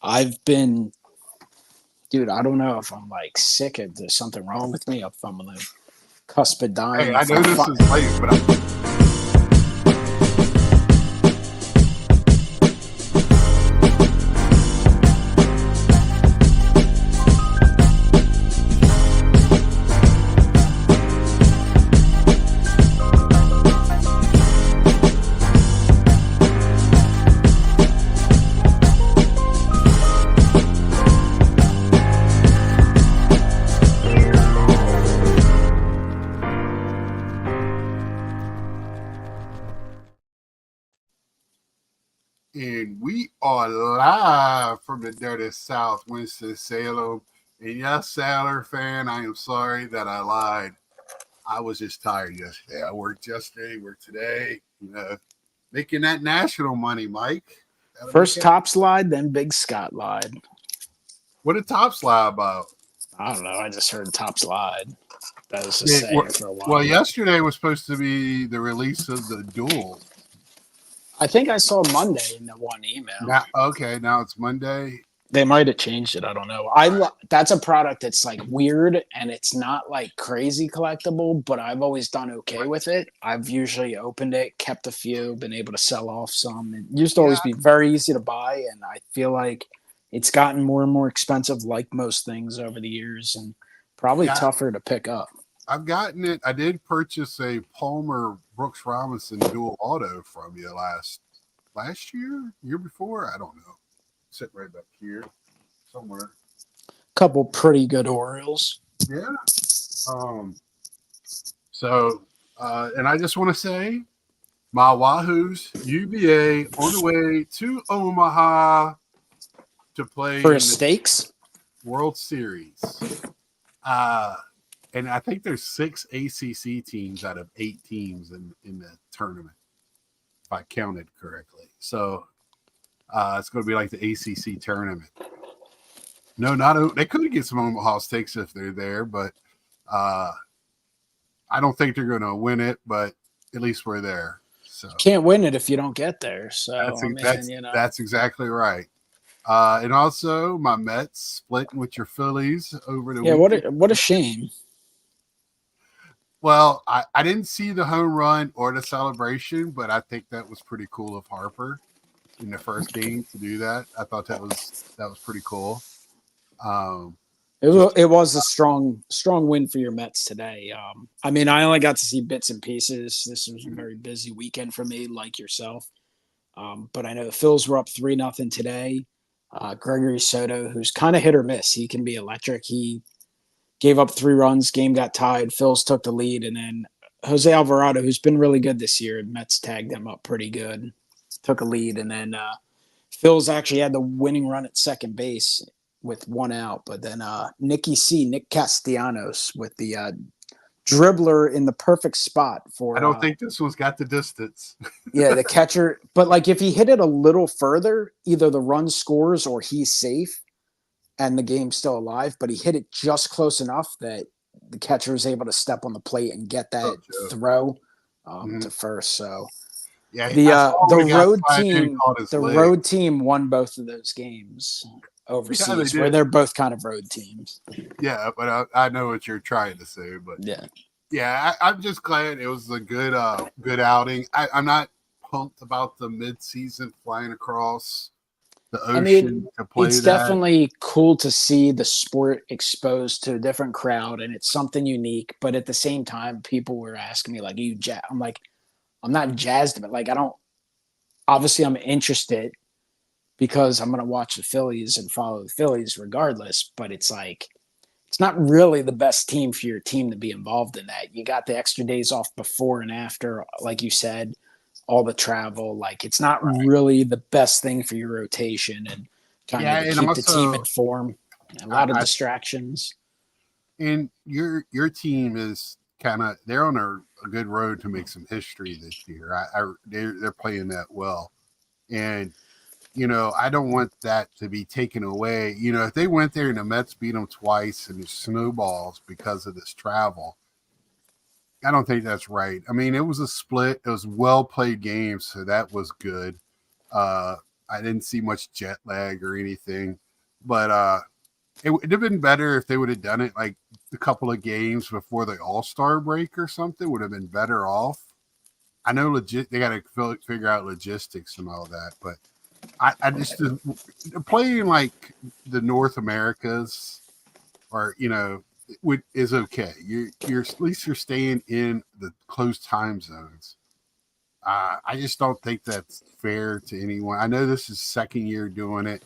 I've been, dude, I don't know if I'm like sick of there's something wrong with me, if I'm on the cusp of Hey, dying, I if know I'm this fi- is late, but and we are live from the dirty South, Winston-Salem. And yes, Sailor fan, I am sorry that I lied. I was just tired yesterday. I worked yesterday, worked today. Making that national money, Mike. Gotta make first it. Top slide, then Big Scott lied. What did Top lie about? I don't know. I just heard Top slide. That was just Yeah, saying it for a well, while. yesterday was supposed to be the release of the duel. I think I saw Monday in the one email. Now it's Monday. They might have changed it. I don't know. That's a product that's like weird and it's not like crazy collectible, but I've always done okay with it. I've usually opened it, kept a few, been able to sell off some. It used to Yeah, always be very easy to buy, and I feel like it's gotten more and more expensive, like most things over the years, and probably yeah. tougher to pick up. I've gotten it. I did purchase a Palmer Brooks Robinson dual auto from you last year before. I don't know. Sit right back here somewhere. Couple pretty good Orioles. Yeah. So, and I just want to say, my Wahoos UVA on the way to Omaha to play For in the stakes? World Series. Uh, and I think there's 6 ACC teams out of 8 teams in the tournament, if I counted correctly. So it's going to be like the ACC tournament. No, not they could get some Omaha Steaks if they're there, but I don't think they're going to win it. But at least we're there. So Can't win it if you don't get there. So, that's I mean, that's that's exactly right. And also my Mets splitting with your Phillies over the yeah, weekend. what a shame. Well, I didn't see the home run or the celebration, but I think that was pretty cool of Harper in the first game to do that. I thought that was pretty cool. Just It was a strong win for your Mets today. I mean, I only got to see bits and pieces. This was a very busy weekend for me, like yourself. But I know the Phils were up 3-0 today. Gregory Soto, who's kind of hit or miss, he can be electric. He gave up 3 runs, game got tied. Phils took the lead, and then Jose Alvarado, who's been really good this year, Mets tagged him up pretty good, took a lead, and then Phils actually had the winning run at second base with 1 out, but then Nick Castellanos with the dribbler in the perfect spot I for don't think this one's got the distance. yeah, the catcher. But like if he hit it a little further, either the run scores or he's safe and the game's still alive. But he hit it just close enough that the catcher was able to step on the plate and get that throw to first. So Yeah, the we got road flagged and team caught his the leg. road team won both of those games overseas, where they're both kind of road teams. Yeah, but I know what you're trying to say. But yeah, I'm just glad it was a good outing. I'm not pumped about the mid-season flying across the ocean to play it's that. definitely cool to see the sport exposed to a different crowd, and it's something unique. But at the same time, people were asking me like, "You jazz?" I'm like, I'm not jazzed, but like, I don't. Obviously, I'm interested because I'm going to watch the Phillies and follow the Phillies regardless. But it's like, it's not really the best team for your team to be involved in that. You got the extra days off before and after, like you said, all the travel. Like, it's not really the best thing for your rotation and kind of to keep also, the team in form. A lot of distractions. And your team is they're on a good road to make some history this year. They're playing that well, and I don't want that to be taken away. If they went there and the Mets beat them twice and it snowballs because of this travel, I don't think that's right. I mean, it was a split. It was well played games, so that was good. I I didn't see much jet lag or anything, but it would have been better if they would have done it like a couple of games before the All-Star break or something. Would have been better off. I know they got to figure out logistics and all that, but I just playing like the North Americas or is okay. You're at least you're staying in the close time zones. I just don't think that's fair to anyone. I know this is second year doing it,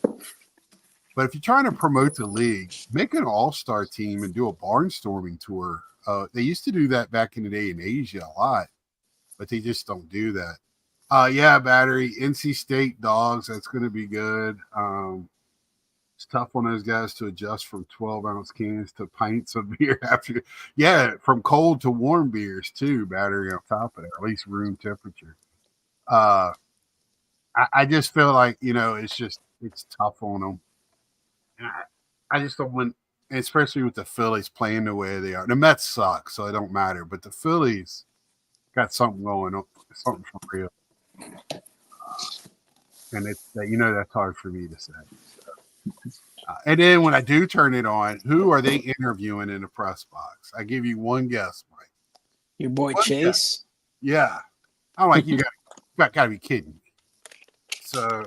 but if you're trying to promote the league, make an all-star team and do a barnstorming tour. They used to do that back in the day in Asia a lot, but they just don't do that. Yeah, Battery, NC State Dogs, that's going to be good. It's tough on those guys to adjust from 12-ounce cans to pints of beer after. Yeah, from cold to warm beers too, Battery on top of it, at least room temperature. I just feel like, it's tough on them. I just don't want, especially with the Phillies playing the way they are. The Mets suck, so it don't matter. But the Phillies got something going on, something for real. And that's hard for me to say. And then when I do turn it on, who are they interviewing in the press box? I give you one guess, Mike. Your boy Chase? Guess. Yeah. I'm like, you got to be kidding me. So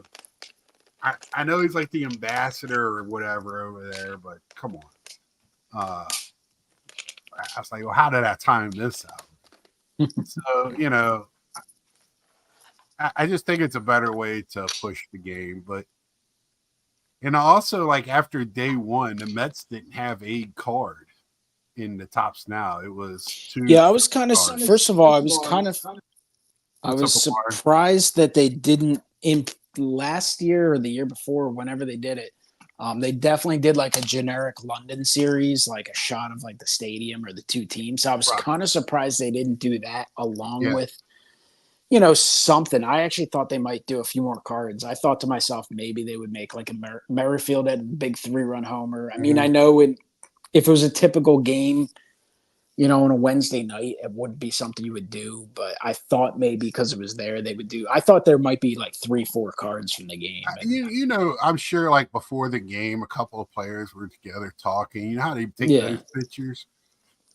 I know he's like the ambassador or whatever over there, but come on. I was like, well, how did I time this out? So, I just think it's a better way to push the game. But, and also, like, after day one, the Mets didn't have a card in the Tops Now. It was two. Yeah, I was kind of, first of all, I was surprised that they didn't in last year or the year before, whenever they did it. They definitely did like a generic London series, like a shot of like the stadium or the two teams. So I was kind of surprised they didn't do that along with, something. I actually thought they might do a few more cards. I thought to myself, maybe they would make like a Merrifield at a big 3-run homer. I mean, I know if it was a typical game, on a Wednesday night, it wouldn't be something you would do, but I thought maybe because it was there, they would do. I thought there might be like 3-4 cards from the game. I'm sure like before the game, a couple of players were together talking. You know how they take those pictures?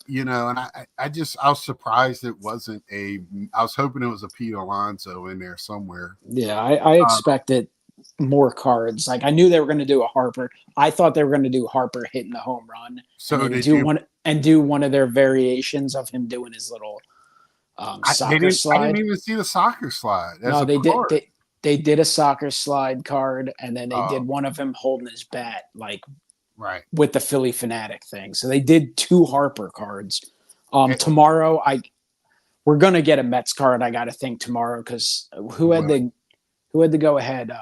And I was surprised it wasn't I was hoping it was a Pete Alonso in there somewhere. Yeah, I expected more cards. Like I knew they were going to do a Harper. I thought they were going to do Harper hitting the home run. So do one of their variations of him doing his little soccer slide. I didn't even see the soccer slide. No, they did. They did a soccer slide card, and then they did one of him holding his bat, like with the Philly Fanatic thing. So they did 2 Harper cards. Tomorrow, we're gonna get a Mets card. I got to think tomorrow because who had the go ahead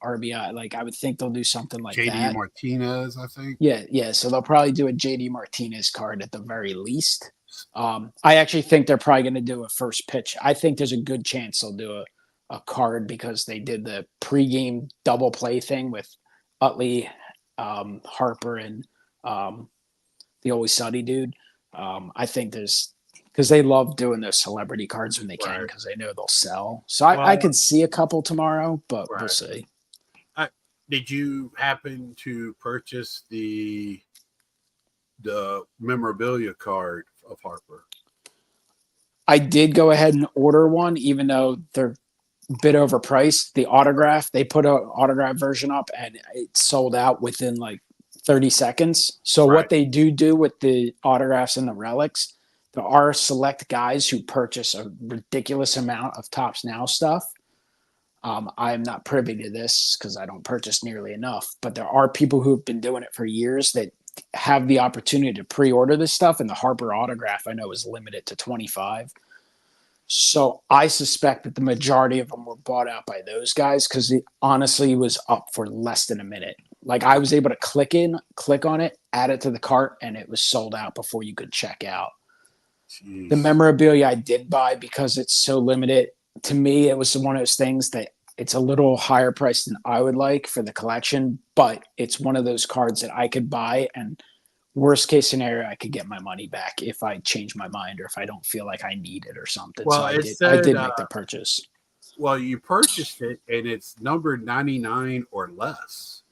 RBI? Like I would think they'll do something like JD that. Martinez, I think. Yeah. So they'll probably do a JD Martinez card at the very least. I actually think they're probably going to do a first pitch. I think there's a good chance they'll do a card because they did the pregame double play thing with Utley, Harper, and the Always Sunny dude. I think because they love doing those celebrity cards when they can because they know they'll sell. So I could see a couple tomorrow, but we'll see. Did you happen to purchase the memorabilia card of Harper? I did go ahead and order one, even though they're a bit overpriced. The autograph, they put an autograph version up and it sold out within like 30 seconds. So what they do with the autographs and the relics, there are select guys who purchase a ridiculous amount of Tops Now stuff. I'm not privy to this because I don't purchase nearly enough, but there are people who have been doing it for years that have the opportunity to pre-order this stuff. And the Harper autograph I know is limited to 25. So I suspect that the majority of them were bought out by those guys because it honestly was up for less than a minute. Like I was able to click on it, add it to the cart, and it was sold out before you could check out. Jeez. The memorabilia I did buy because it's so limited. To me, it was one of those things that it's a little higher price than I would like for the collection, but it's one of those cards that I could buy and worst case scenario, I could get my money back if I change my mind or if I don't feel like I need it or something. Well, so I did make the purchase. Well, you purchased it and it's numbered 99 or less.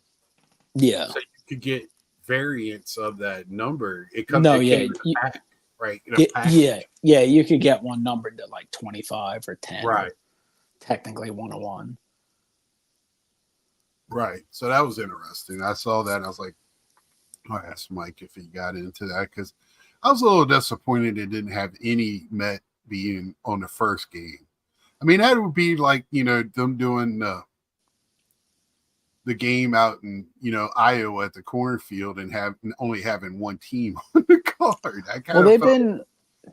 Yeah. So you could get variants of that number. No, It yeah. came in a pack, right? In a Yeah. package. Yeah. You could get one numbered to like 25 or 10 or Right. technically 101. Right. So that was interesting. I saw that and I was like, I asked Mike if he got into that because I was a little disappointed it didn't have any Met being on the first game. I mean, that would be like, them doing the game out in, Iowa at the cornfield and only having one team on the card. I kind Well, of felt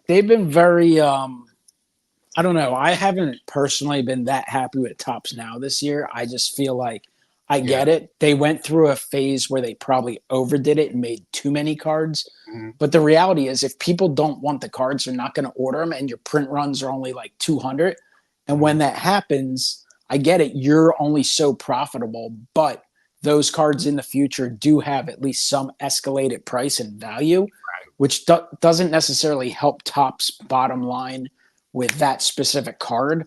they've been very I don't know. I haven't personally been that happy with Tops Now this year. I just feel like I yeah. get it. They went through a phase where they probably overdid it and made too many cards. Mhm. But the reality is, if people don't want the cards, they're not going to order them, and your print runs are only like 200. And when that happens, I get it. You're only so profitable, but those cards in the future do have at least some escalated price and value, which doesn't necessarily help Topps bottom line with that specific card,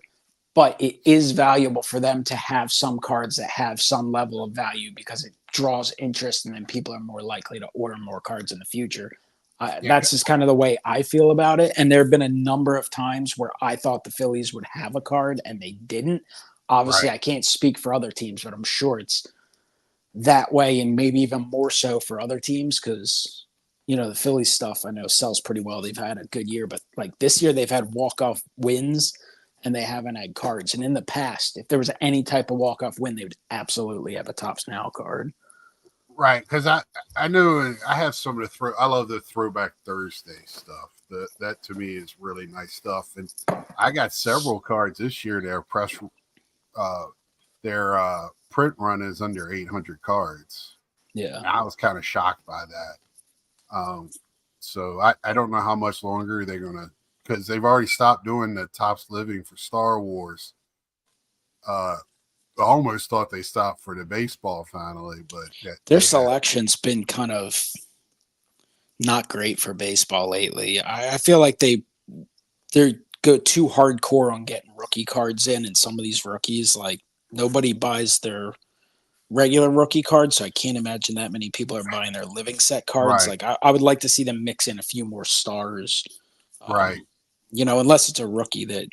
but it is valuable for them to have some cards that have some level of value because it draws interest and then people are more likely to order more cards in the future. That's just kind of the way I feel about it. And there have been a number of times where I thought the Phillies would have a card and they didn't. Obviously, Right. I can't speak for other teams, but I'm sure it's that way and maybe even more so for other teams because the Phillies stuff I know sells pretty well. They've had a good year, but like this year they've had walk-off wins and they haven't had cards. And in the past, if there was any type of walk-off win, they would absolutely have a Tops Now card. Right, because I know I have some of the I love the Throwback Thursday stuff. That to me is really nice stuff, and I got several cards this year. Their print run is under 800 cards. Yeah, And I was kind of shocked by that. So I don't know how much longer they're gonna, because they've already stopped doing the Tops Living for Star Wars. I almost thought they stopped for the baseball finally, but their selection's been kind of not great for baseball lately. I feel like they go too hardcore on getting rookie cards in, and some of these rookies, like nobody buys their regular rookie cards, so I can't imagine that many people are buying their living set cards. Right. Like I would like to see them mix in a few more stars, Right. Unless it's a rookie that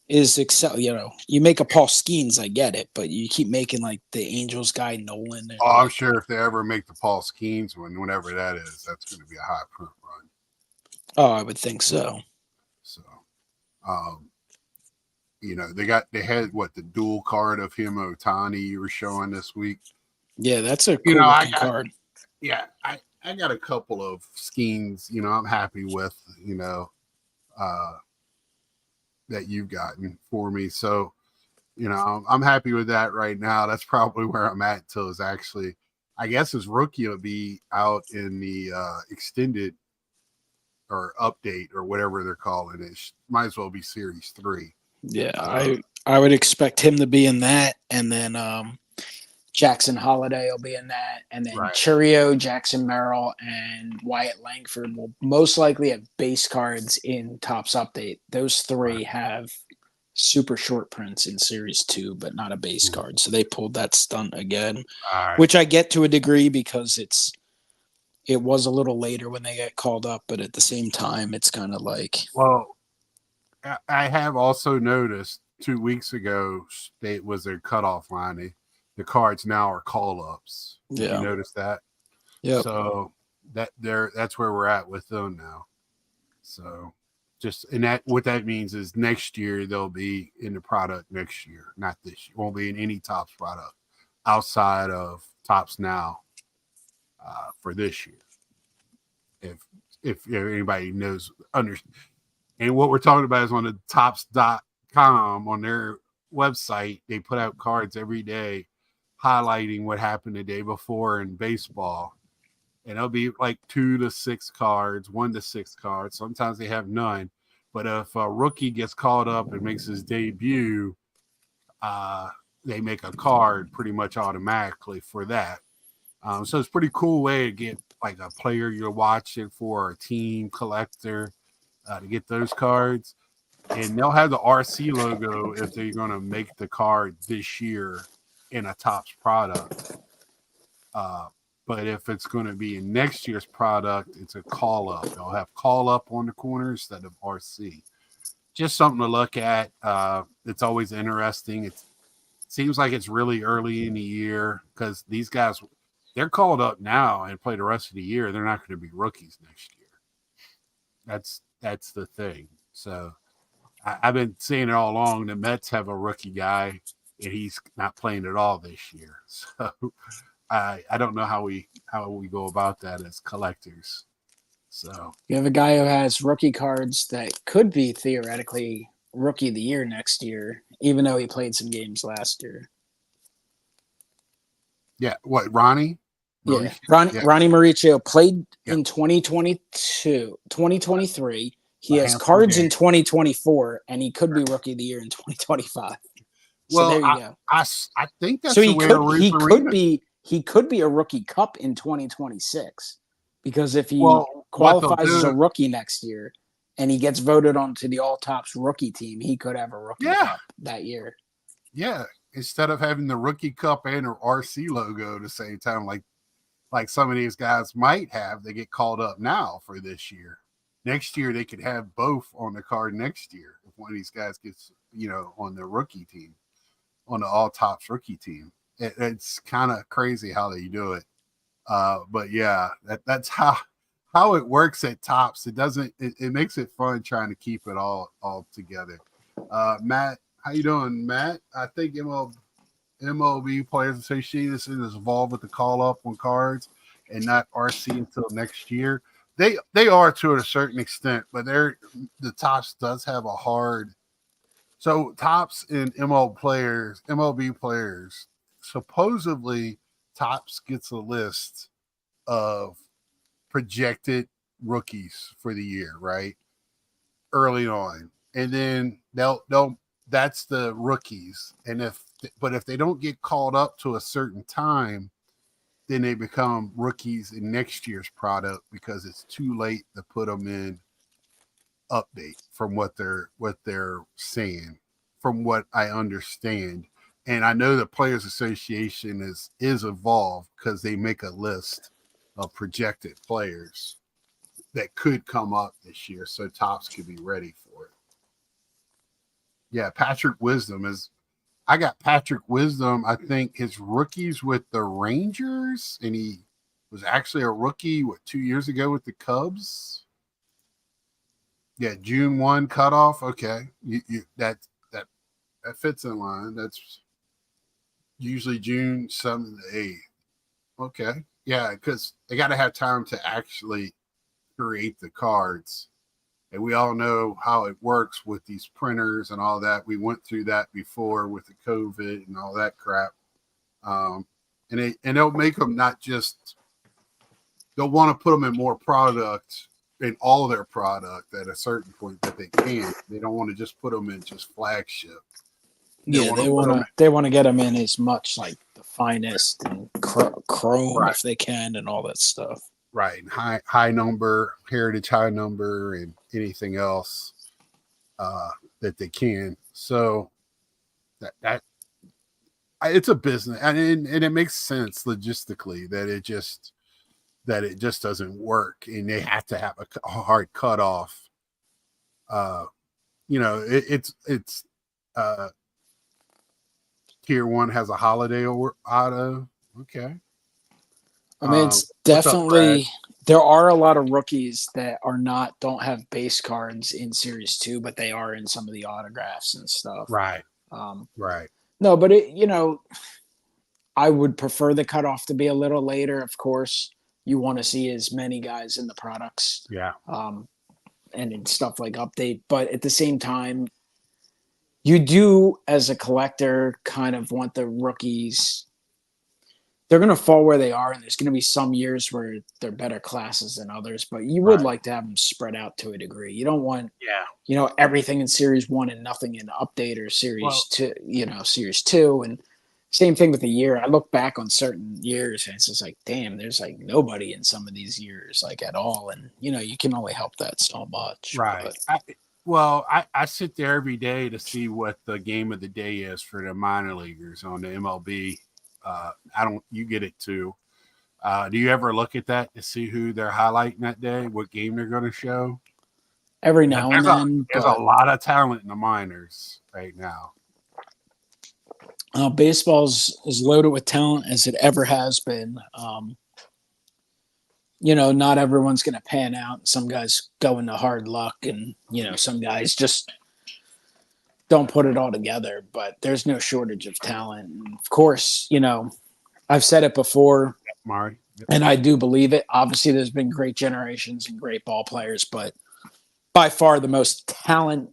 is excel. You make a Paul Skeens, I get it, but you keep making like the Angels guy Nolan. And, I'm sure if they ever make the Paul Skeens one, whenever that is, that's going to be a high print run. Oh, I would think so. So, they had the dual card of him Otani you were showing this week. Yeah, that's a cool looking card. Yeah, I got a couple of Skeens, I'm happy with, that you've gotten for me. So, I'm happy with that right now. That's probably where I'm at till is actually, I guess his rookie will be out in the extended or update or whatever they're calling it. Might as well be Series 3. Yeah, I would expect him to be in that, and then Jackson Holiday will be in that, and then Churio, Jackson Merrill, and Wyatt Langford will most likely have base cards in Topps Update. Those three have super short prints in Series 2, but not a base card. So they pulled that stunt again, which I get to a degree because it was a little later when they got called up, but at the same time, it's kind of like... Well, I have also noticed 2 weeks ago, it was their cutoff line. The cards now are call-ups. Did you notice that? Yeah. So that's where we're at with them now. So what that means is next year they'll be in the product next year, not this year. Won't be in any Topps product outside of Topps Now for this year. If anybody knows, understand. And what we're talking about is on the Topps.com on their website, they put out cards every day highlighting what happened the day before in baseball. And it'll be like 2 to 6 cards, 1 to 6 cards. Sometimes they have none. But if a rookie gets called up and makes his debut, they make a card pretty much automatically for that. So it's a pretty cool way to get like a player you're watching for, or a team collector, to get those cards. and they'll have the RC logo if they're going to make the card this year in a Topps product. But if it's going to be in next year's product, it's a call up. They'll have call up on the corner instead of RC. Just something to look at. It's always interesting. It seems like it's really early in the year because these guys, they're called up now and play the rest of the year. They're not going to be rookies next year. That's the thing. So I've been saying it all along. The Mets have a rookie guy, and he's not playing at all this year. So I don't know how we go about that as collectors. So You have a guy who has rookie cards that could be theoretically rookie of the year next year, even though he played some games last year. yeah, what Ronnie? Yeah, Yeah. Ronnie Mauricio played Yeah. in 2023. He A has handful of cards in games. 2024, and he could be rookie of the year in 2025. So Well, there you go. I think that's So the he way could be a rookie cup in 2026 because if he Well, what they'll qualifies as a do- rookie next year and he gets voted onto the all Topps rookie team, he could have a rookie cup that year. Yeah, instead of having the rookie cup and or RC logo at the same time, like some of these guys might have, they get called up now for this year. Next year they could have both on the card next year if one of these guys gets, on the rookie team, on the all Topps rookie team. It's kind of crazy how they do it. But yeah, that's how it works at Topps. It makes it fun trying to keep it all together. Matt, how you doing, Matt? I think MLB Players Association is involved with the call up on cards and not RC until next year. They are to a certain extent, but the Topps does have a hard. So Topps and MLB players, supposedly Topps gets a list of projected rookies for the year, right? Early on. And then they'll that's the rookies. And if they don't get called up to a certain time, then they become rookies in next year's product because it's too late to put them in update from what they're saying, from what I understand. And I know the Players Association is involved because they make a list of projected players that could come up this year, so Topps could be ready for it. Yeah, Patrick Wisdom I got Patrick Wisdom. I think his rookies with the Rangers, and he was actually a rookie 2 years ago with the Cubs. Yeah, June 1 cutoff. Okay, that fits in line. That's usually June 7th to 8th. Okay, yeah, because they got to have time to actually create the cards. And we all know how it works with these printers and all that. We went through that before with the COVID and all that crap. And they'll make them not just, they'll want to put them in more product, in all their product at a certain point that they can. They don't want to just put them in just flagship. They want to get them in as much like the finest and chrome if they can and all that stuff. Right, and high number, heritage high number, and anything else that they can. So that it's a business, and it makes sense logistically that it just doesn't work, and they have to have a hard cutoff. It's Tier 1 has a holiday auto. Okay. I mean, it's definitely there are a lot of rookies that don't have base cards in Series 2, but they are in some of the autographs and stuff. Right. Right. No, but I would prefer the cutoff to be a little later. Of course, you want to see as many guys in the products. Yeah. And in stuff like update, but at the same time, you do as a collector kind of want the rookies. They're going to fall where they are, and there's going to be some years where they're better classes than others, but you would like to have them spread out to a degree. You don't want, everything in Series 1 and nothing in Update or Series 2, Series 2. And same thing with the year. I look back on certain years, and it's just like, damn, there's like nobody in some of these years, like at all. And, you can only help that so much. Right. Well, I sit there every day to see what the game of the day is for the minor leaguers on the MLB. I don't. You get it too. Do you ever look at that to see who they're highlighting that day, what game they're going to show? Every now and then, There's a but lot of talent in the minors right now. baseball's as loaded with talent as it ever has been. Not everyone's going to pan out. Some guys go into hard luck, and some guys just don't put it all together. But there's no shortage of talent. And of course, I've said it before, Mari. Yep. and I do believe it. Obviously, there's been great generations and great ball players, but by far the most talent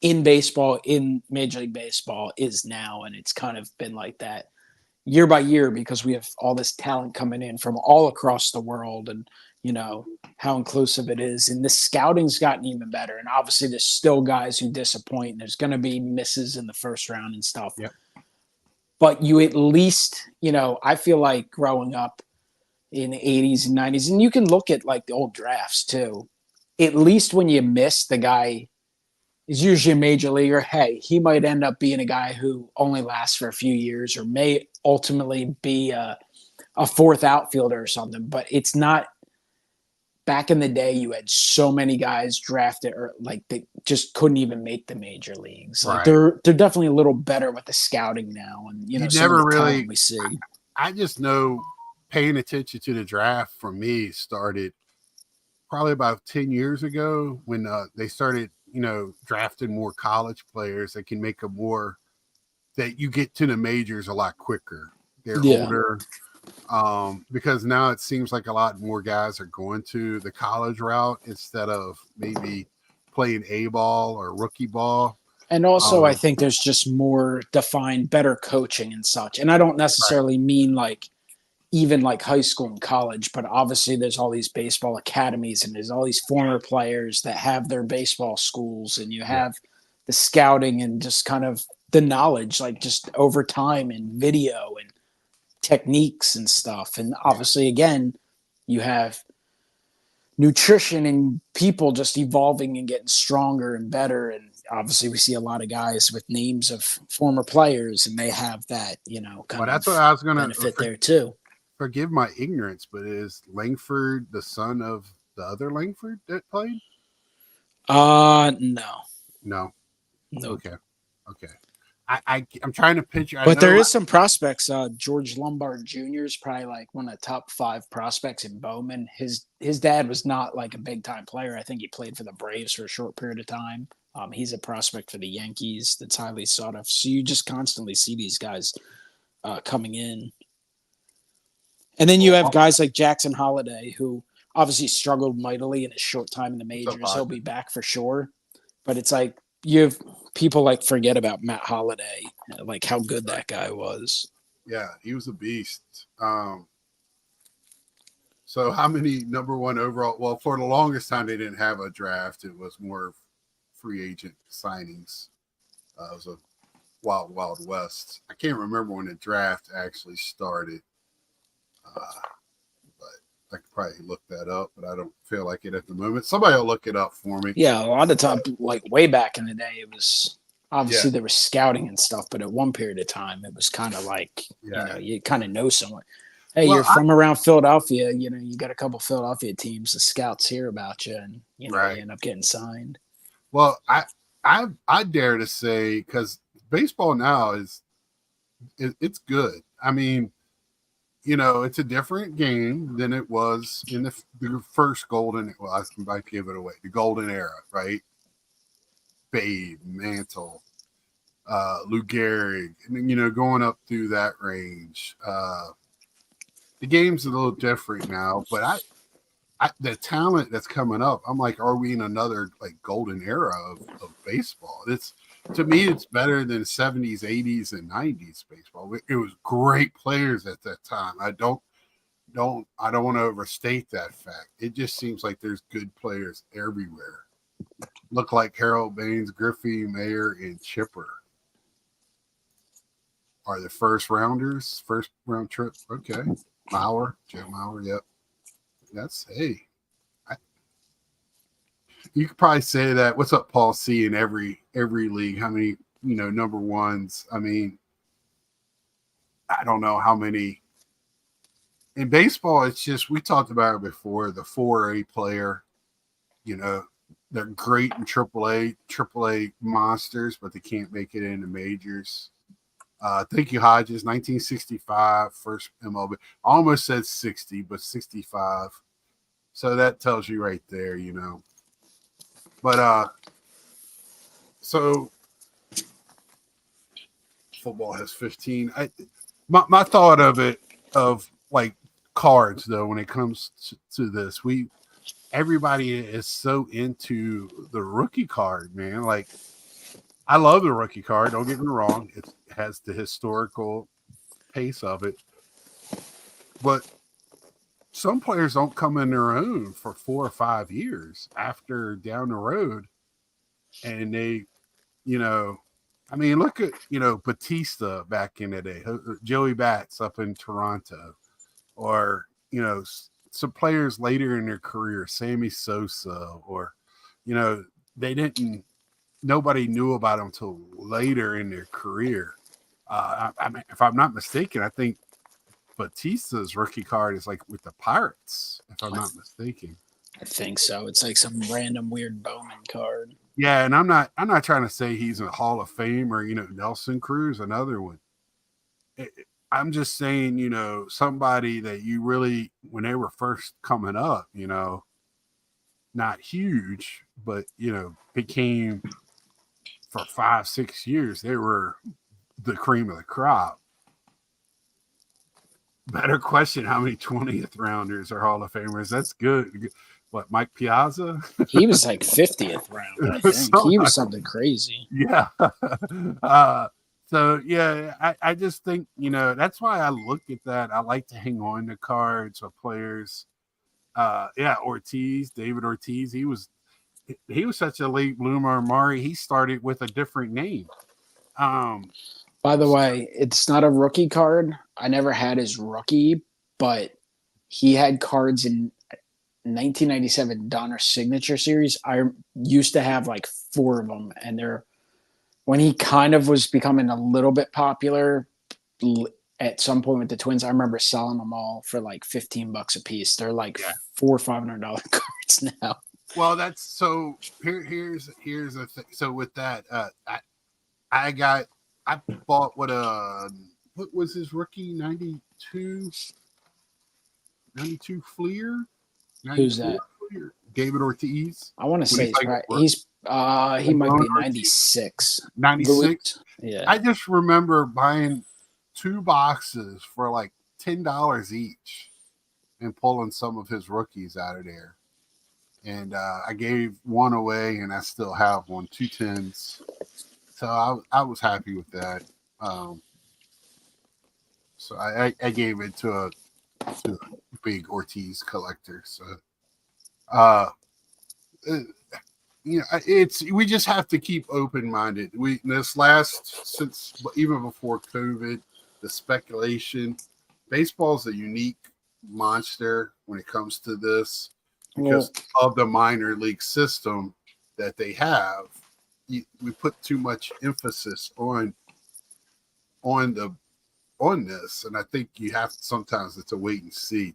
in baseball, in Major League Baseball, is now, and it's kind of been like that year by year because we have all this talent coming in from all across the world, and how inclusive it is, and the scouting's gotten even better. And obviously there's still guys who disappoint, and there's going to be misses in the first round and stuff. Yep. But you at least, I feel like growing up in the 80s and 90s, and you can look at like the old drafts too, at least when you miss, the guy is usually a major leaguer. Hey, he might end up being a guy who only lasts for a few years or may ultimately be a fourth outfielder or something. But it's not. Back in the day, you had so many guys drafted or like they just couldn't even make the major leagues. Like Right. they're definitely a little better with the scouting now, and You some never of the really. talent we see. I just know paying attention to the draft for me started probably about 10 years ago when they started, drafting more college players that can make that you get to the majors a lot quicker. They're Yeah. older. Because now it seems like a lot more guys are going to the college route instead of maybe playing A ball or rookie ball. And also, I think there's just more defined, better coaching and such. And I don't necessarily mean like even like high school and college, but obviously there's all these baseball academies and there's all these former players that have their baseball schools, and you have the scouting and just kind of the knowledge, like just over time and video and techniques and stuff. And obviously, again, you have nutrition and people just evolving and getting stronger and better. And obviously, we see a lot of guys with names of former players, and they have that, kind That's of what I was going to benefit there too. Forgive my ignorance, but is Langford the son of the other Langford that played? No. No. Nope. Okay. I'm trying to picture. But there is some prospects. George Lombard Jr. is probably like one of the top 5 prospects in Bowman. His dad was not like a big time player. I think he played for the Braves for a short period of time. He's a prospect for the Yankees that's highly sought after. So you just constantly see these guys coming in. And then you have guys like Jackson Holliday, who obviously struggled mightily in his short time in the majors. He'll be back for sure. But it's like you have people like forget about Matt Holliday, like how good that guy was. Yeah, he was a beast. So how many number 1 overall? Well, for the longest time, they didn't have a draft. It was more free agent signings. It was a wild, wild west. I can't remember when the draft actually started. But I could probably look that up, but I don't feel like it at the moment. Somebody will look it up for me. Yeah, a lot of time, like way back in the day, it was obviously there was scouting and stuff, but at one period of time, it was kind of like, you kind of know someone. Hey, you're from around Philadelphia, you got a couple Philadelphia teams, the scouts hear about you, and you end up getting signed. Well, I dare to say, because baseball now it's good. I mean, it's a different game than it was in the first golden. Well, I might give it away. The golden era, right? Babe, Mantle, Lou Gehrig, and then, going up through that range. The game's a little different now, but the talent that's coming up, I'm like, are we in another like golden era of baseball? To me, it's better than 70s, 80s, and 90s baseball. It was great players at that time. I don't want to overstate that fact. It just seems like there's good players everywhere. Look like Harold Baines, Griffey, Mayer, and Chipper are the first round trip. Okay. Joe Mauer, yep. That's you could probably say that. What's up, Paul C? In every league, how many number ones? I mean, I don't know how many. In baseball, it's just we talked about it before. The 4A player, they're great in AAA monsters, but they can't make it into majors. Thank you, Hodges. 1965, first MLB. Almost said 60, but 65. So that tells you right there, But so football has 15. My thought of like cards though, when it comes to this, everybody is so into the rookie card, man. Like, I love the rookie card. Don't get me wrong; it has the historical pace of it, but some players don't come in their own for 4 or 5 years after down the road, and they, I mean, look at Batista back in the day, Joey Bats up in Toronto, or some players later in their career, Sammy Sosa, or nobody knew about them until later in their career. I mean, if I'm not mistaken, I think Batista's rookie card is like with the Pirates, if I'm not mistaken. I think so. It's like some random weird Bowman card. Yeah, and I'm not trying to say he's in the Hall of Fame or Nelson Cruz, another one. I'm just saying, somebody that you really, when they were first coming up, not huge, but became for 5-6 years, they were the cream of the crop. Better question, how many 20th rounders are Hall of Famers? That's good. What, Mike Piazza? He was like 50th round, I think. He was something crazy. Yeah. So, yeah, I just think, that's why I look at that. I like to hang on to cards or players. David Ortiz, he was such a late bloomer. Mari, he started with a different name. By the way, it's not a rookie card. I never had his rookie, but he had cards in 1997 Donner Signature Series. I used to have like 4 of them, and when he kind of was becoming a little bit popular at some point with the Twins, I remember selling them all for like $15 a piece. They're like $400 or $500 cards now. Well, that's so. Here's the thing. So with that, I bought what was his rookie 92 Fleer. Who's that? Fleer? David Ortiz. I want to say he's right. He might be 96. 96. Yeah. I just remember buying 2 boxes for like $10 each and pulling some of his rookies out of there. And I gave one away, and I still have one, 2 10s. So I was happy with that. So I gave it to a big Ortiz collector. So, we just have to keep open-minded. Since even before COVID, the speculation, baseball's a unique monster when it comes to this because of the minor league system that they have. We put too much emphasis on this, and I think you have sometimes it's a wait and see.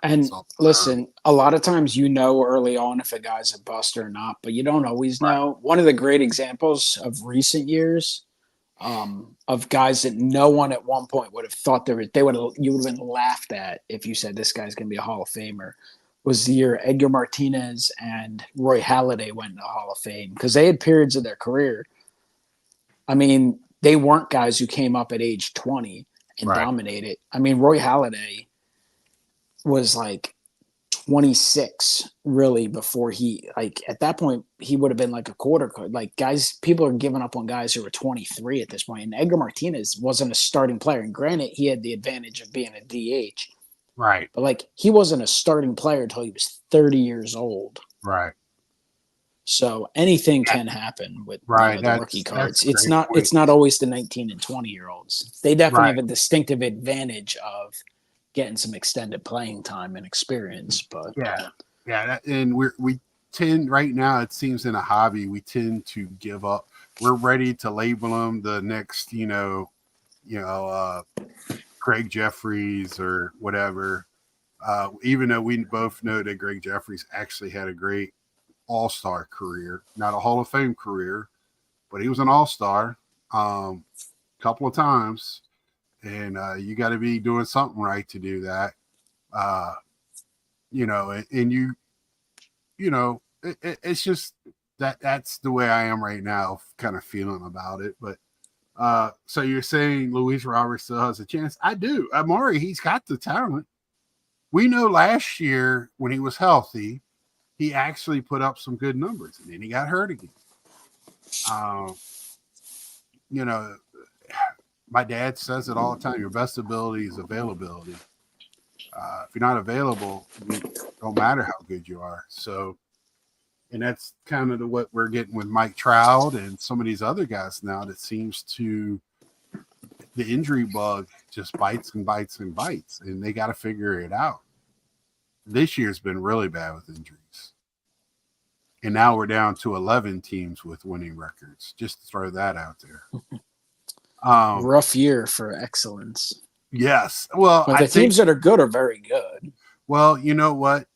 And listen, a lot of times early on if a guy's a bust or not, but you don't always know. One of the great examples of recent years of guys that no one at one point would have thought you would have been laughed at if you said this guy's going to be a Hall of Famer was the year Edgar Martinez and Roy Halladay went into the Hall of Fame because they had periods of their career. I mean, they weren't guys who came up at age 20 and dominated. I mean, Roy Halladay was like 26 really before at that point, he would have been like a quarter card. Like people are giving up on guys who were 23 at this point. And Edgar Martinez wasn't a starting player. And granted, he had the advantage of being a DH. Right. But he wasn't a starting player until he was 30 years old. Right. So anything can happen with the rookie cards. It's not always the 19 and 20-year-olds. They definitely have a distinctive advantage of getting some extended playing time and experience. But and we tend right now, it seems in a hobby, we tend to give up. We're ready to label them the next, Greg Jeffries or whatever. Even though we both know that Greg Jeffries actually had a great all-star career, not a Hall of Fame career, but he was an all-star a couple of times. And you got to be doing something right to do that. It's just that's the way I am right now, kind of feeling about it. But so you're saying Luis Roberts still has a chance? I do. Amari, he's got the talent. We know last year when he was healthy, he actually put up some good numbers, and then he got hurt again. My dad says it all the time. Your best ability is availability. If you're not available, it don't matter how good you are. So, and that's kind of what we're getting with Mike Trout and some of these other guys now. That seems to the injury bug just bites and bites and bites, and they got to figure it out. This year's been really bad with injuries, and now we're down to 11 teams with winning records. Just to throw that out there. Rough year for excellence. Yes. Well, but the teams that are good are very good. Well, you know what?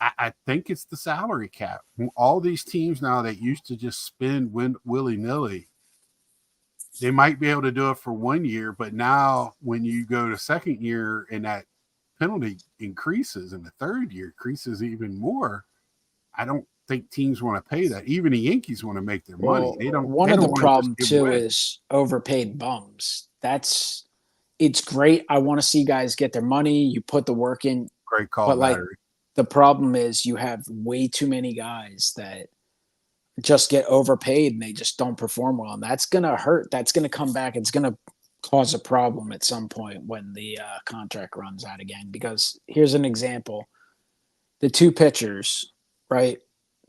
I think it's the salary cap. All these teams now that used to just spend willy-nilly, they might be able to do it for 1 year, but now when you go to second year and that penalty increases and the third year increases even more, I don't think teams want to pay that. Even the Yankees want to make their money. They don't. One of the problems too is overpaid bums. It's great. I want to see guys get their money. You put the work in. Great call, but like the problem is you have way too many guys that just get overpaid and they just don't perform well. And that's going to hurt. That's going to come back. It's going to cause a problem at some point when the contract runs out again. Because here's an example. The two pitchers, right,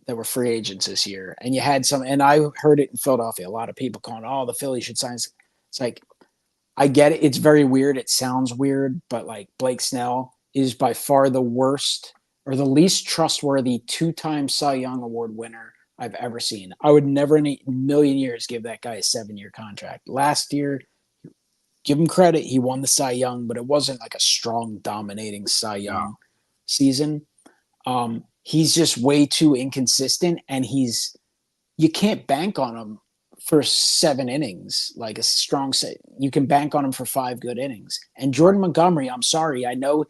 that were free agents this year. And you had some, and I heard it in Philadelphia, a lot of people calling, the Phillies should sign. It's like, I get it. It's very weird. It sounds weird, but like Blake Snell is by far the worst or the least trustworthy 2-time Cy Young Award winner I've ever seen. I would never in a million years give that guy a 7-year contract. Last year, give him credit. He won the Cy Young, but it wasn't like a strong, dominating Cy Young season. He's just way too inconsistent, and you can't bank on him for 7 innings, like a strong set. You can bank on him for 5 good innings. And Jordan Montgomery, I'm sorry, I know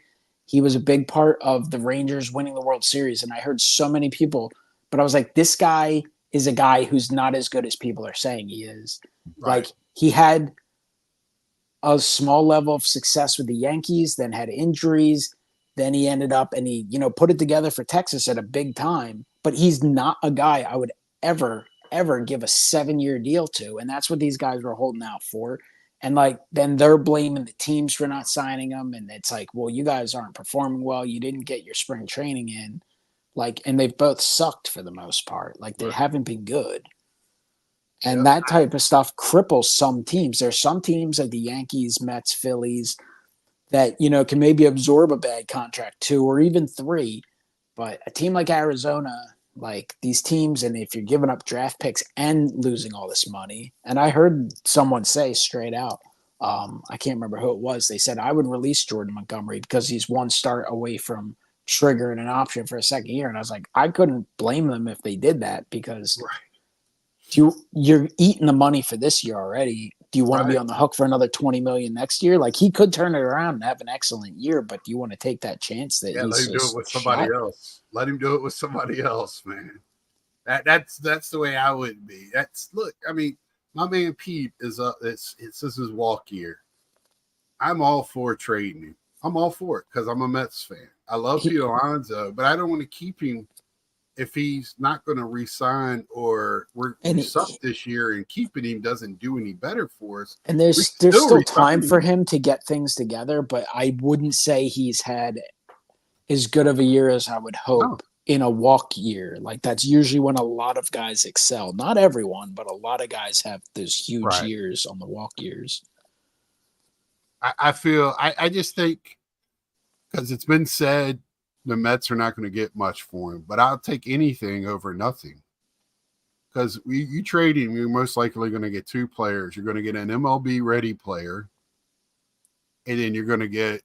he was a big part of the Rangers winning the World Series, and I heard so many people, but I was like, this guy is a guy who's not as good as people are saying he is. Right. Like, he had a small level of success with the Yankees, then had injuries, then he ended up and he, put it together for Texas at a big time, but he's not a guy I would ever give a 7-year deal to. And that's what these guys were holding out for. And like, then they're blaming the teams for not signing them. And it's like, well, you guys aren't performing well. You didn't get your spring training in. Like, and they've both sucked for the most part. Like, they haven't been good. And that type of stuff cripples some teams. There's some teams like the Yankees, Mets, Phillies that, can maybe absorb a bad contract 2 or even 3. But a team like Arizona, like these teams, and if you're giving up draft picks and losing all this money, and I heard someone say straight out, I can't remember who it was, they said, I would release Jordan Montgomery because he's 1 start away from triggering an option for a second year. And I was like, I couldn't blame them if they did that because you're eating the money for this year already. Do you want to be on the hook for another $20 million next year? Like, he could turn it around and have an excellent year, but do you want to take that chance that let him do it with somebody else? Let him do it with somebody else, man. That's the way I would be. I mean, my man Pete is this is his walk year. I'm all for trading him. I'm all for it because I'm a Mets fan. I love Pete Alonso, but I don't want to keep him if he's not going to resign or we suck this year, and keeping him doesn't do any better for us. And there's still time for him to get things together, but I wouldn't say he's had as good of a year as I would hope in a walk year. Like, that's usually when a lot of guys excel. Not everyone, but a lot of guys have those huge years on the walk years. I just think, because it's been said the Mets are not going to get much for him, but I'll take anything over nothing. Because you trade him, you're most likely going to get two players. You're going to get an MLB ready player, and then you're going to get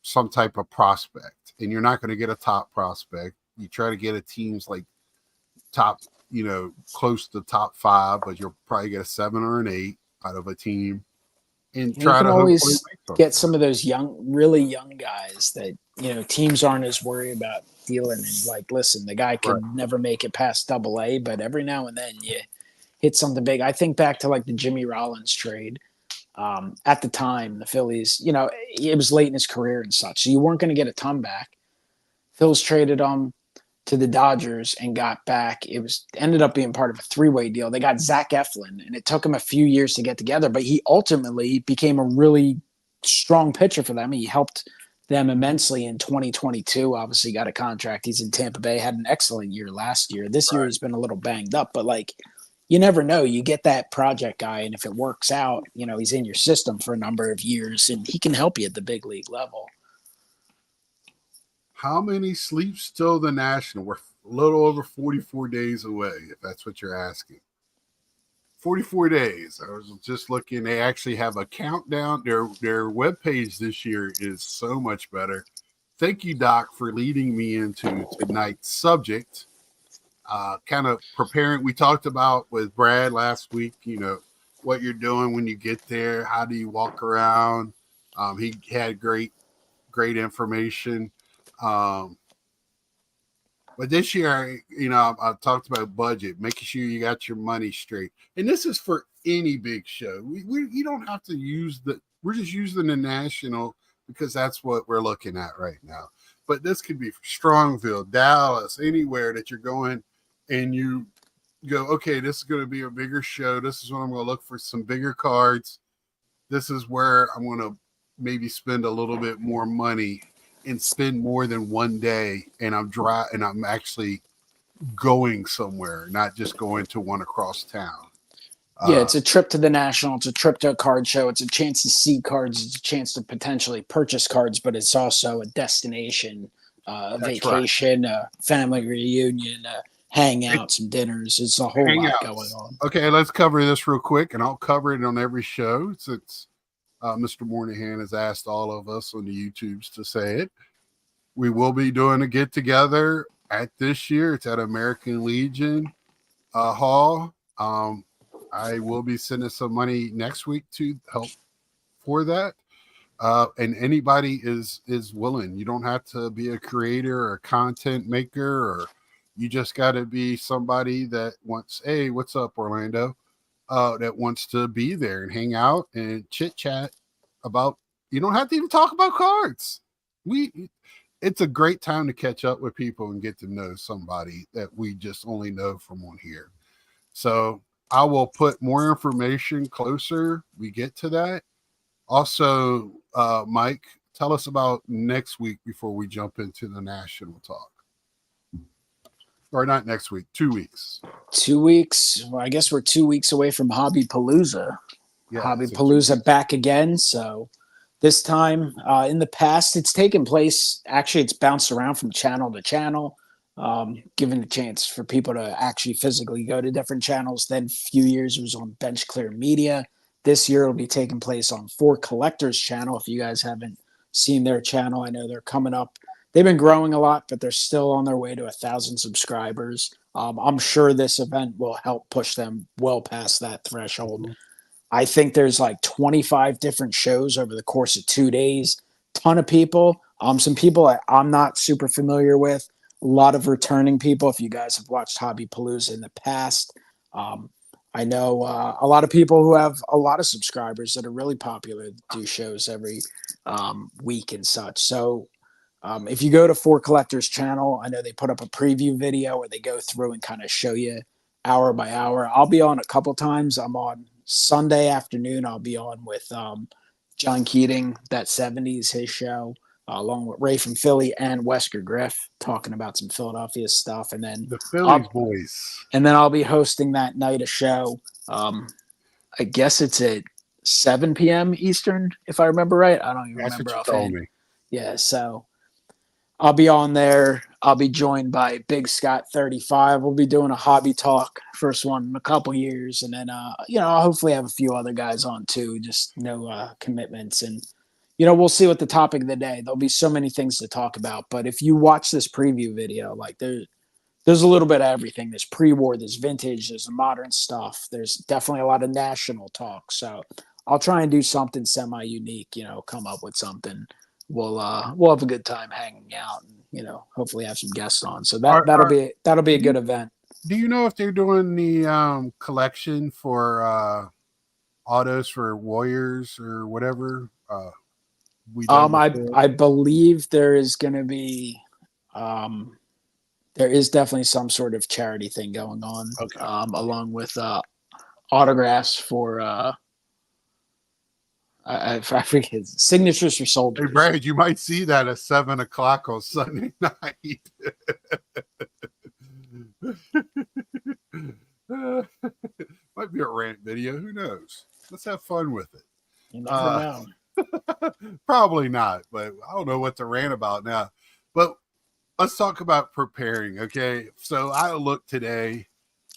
some type of prospect. And you're not going to get a top prospect. You try to get a team's like top, close to top 5, but you'll probably get a 7 or an 8 out of a team. And you try can to always get some of those really young guys that teams aren't as worried about dealing. And like, listen, the guy could never make it past AA, but every now and then you hit something big. I think back to like the Jimmy Rollins trade. At the time, the Phillies, it was late in his career and such, so you weren't going to get a ton back. Phillies traded to the Dodgers and got back. Ended up being part of a 3-way deal. They got Zach Eflin, and it took him a few years to get together, but he ultimately became a really strong pitcher for them. He helped them immensely in 2022. Obviously got a contract. He's in Tampa Bay, had an excellent year last year. This year he's been a little banged up, but like, you never know. You get that project guy, and if it works out, he's in your system for a number of years, and he can help you at the big league level. How many sleeps till the National? We're a little over 44 days away, if that's what you're asking. 44 days. I was just looking. They actually have a countdown. Their webpage this year is so much better. Thank you, Doc, for leading me into tonight's subject. Kind of preparing. We talked about with Brad last week, what you're doing when you get there. How do you walk around? He had great information. But this year, I've talked about budget, making sure you got your money straight. And this is for any big show. You don't have to we're just using the National because that's what we're looking at right now. But this could be for Strongville, Dallas, anywhere that you're going and you go, okay, this is going to be a bigger show. This is when I'm going to look for some bigger cards. This is where I'm going to maybe spend a little bit more money and spend more than one day, and I'm actually going somewhere, not just going to one across town. Yeah, it's a trip to the National. It's a trip to a card show. It's a chance to see cards. It's a chance to potentially purchase cards, but it's also a destination, a vacation, a family reunion, a hangout, some dinners. It's a whole lot going on. Okay, let's cover this real quick, and I'll cover it on every show since Mr. Moynihan has asked all of us on the YouTubes to say it. We will be doing a get-together at this year. It's at American Legion Hall. I will be sending some money next week to help for that. And anybody is willing. You don't have to be a creator or a content maker, or you just got to be somebody that wants, hey, what's up, Orlando? That wants to be there and hang out and chit chat about. You don't have to even talk about cards. It's a great time to catch up with people and get to know somebody that we just only know from on here. So I will put more information closer we get to that. Also, Mike, tell us about next week before we jump into the National talk. Or not next week, 2 weeks. 2 weeks. Well, I guess we're 2 weeks away from Hobby Palooza. Yeah, Hobby Palooza back again. So this time, in the past, it's taken place. Actually, it's bounced around from channel to channel, given the chance for people to actually physically go to different channels. Then a few years it was on Bench Clear Media. This year it'll be taking place on 4 Collectors channel. If you guys haven't seen their channel, I know they're coming up. They've been growing a lot, but they're still on their way to 1,000 subscribers. I'm sure this event will help push them well past that threshold. I think there's like 25 different shows over the course of 2 days. Ton of people. Some people I'm not super familiar with. A lot of returning people. If you guys have watched Hobby Palooza in the past, I know a lot of people who have a lot of subscribers that are really popular do shows every week and such. So if you go to 4 Collectors channel, I know they put up a preview video where they go through and kind of show you hour by hour. I'll be on a couple times. I'm on Sunday afternoon. I'll be on with John Keating, That 70s, his show, along with Ray from Philly and Wesker Griff, talking about some Philadelphia stuff. And then the Phillies boys. And then I'll be hosting that night a show. I guess it's at 7 p.m. Eastern, if I remember right. I don't even remember offhand. Yeah, so I'll be on there. I'll be joined by Big Scott 35. We'll be doing a hobby talk, first one in a couple years, and then I'll hopefully have a few other guys on too. Just no commitments, and we'll see what the topic of the day. There'll be so many things to talk about, but if you watch this preview video, like there's a little bit of everything. There's pre-war, there's vintage, there's the modern stuff. There's definitely a lot of national talk. So I'll try and do something semi-unique. Come up with something. We'll have a good time hanging out, and hopefully have some guests on. So that'll be a good event. Do you know if they're doing the collection for autos for Warriors or whatever? I believe there is going to be there is definitely some sort of charity thing going on, okay. Along with autographs for I forget, signatures for soldiers. Hey, Brad, you might see that at 7:00 on Sunday night. Might be a rant video. Who knows? Let's have fun with it. You never know. Probably not, but I don't know what to rant about now. But let's talk about preparing, okay? So I looked today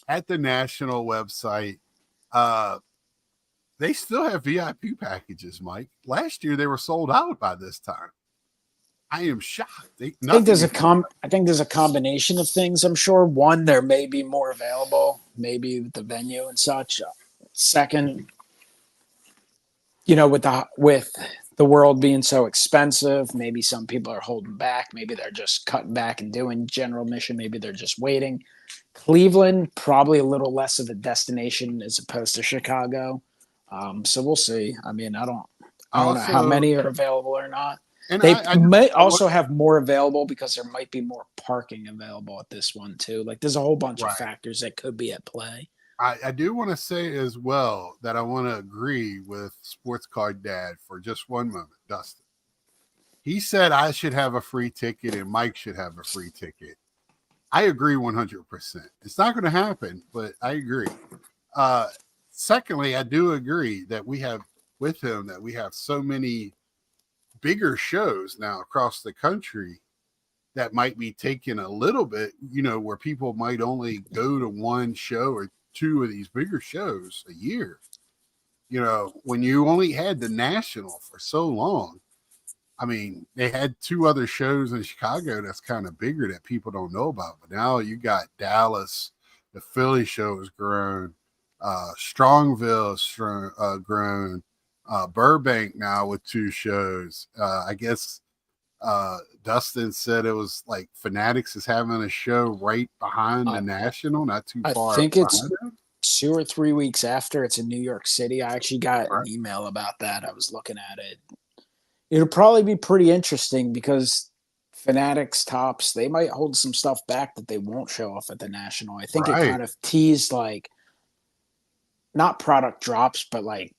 at the national website. They still have VIP packages, Mike. Last year they were sold out by this time. I am shocked. I think there's a combination of things. I'm sure one, there may be more available, maybe with the venue and such. Second, with the world being so expensive, maybe some people are holding back. Maybe they're just cutting back and doing general mission. Maybe they're just waiting. Cleveland, probably a little less of a destination as opposed to Chicago. So we'll see. I mean, I don't know how many are available or not. And they may also have more available because there might be more parking available at this one too. Like there's a whole bunch of factors that could be at play. I do want to say as well that I want to agree with Sports Card Dad for just one moment, Dustin. He said I should have a free ticket and Mike should have a free ticket. I agree 100%. It's not going to happen, but I agree. Secondly, I do agree that we have so many bigger shows now across the country that might be taking a little bit, where people might only go to one show or two of these bigger shows a year. When you only had the national for so long, I mean, they had two other shows in Chicago that's kind of bigger that people don't know about. But now you got Dallas, the Philly show has grown, Strongville grown, Burbank now with two shows. I guess Dustin said it was like Fanatics is having a show right behind the National, not too far. I think it's 2 or 3 weeks after. It's in New York City. I actually got an email about that. I was looking at it. It'll probably be pretty interesting because Fanatics, Tops, they might hold some stuff back that they won't show off at the National. I think it kind of teased like not product drops, but like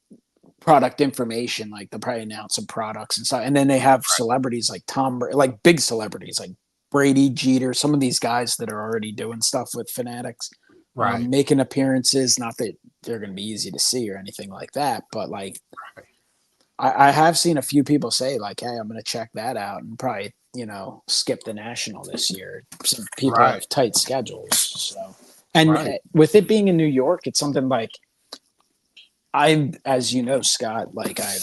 product information. Like they'll probably announce some products and stuff. And then they have celebrities like like big celebrities like Brady, Jeter, some of these guys that are already doing stuff with Fanatics, making appearances. Not that they're going to be easy to see or anything like that, but like I have seen a few people say like, hey, I'm going to check that out and probably, skip the National this year. Some people have tight schedules. So, and with it being in New York, it's something like as you know, Scott, like I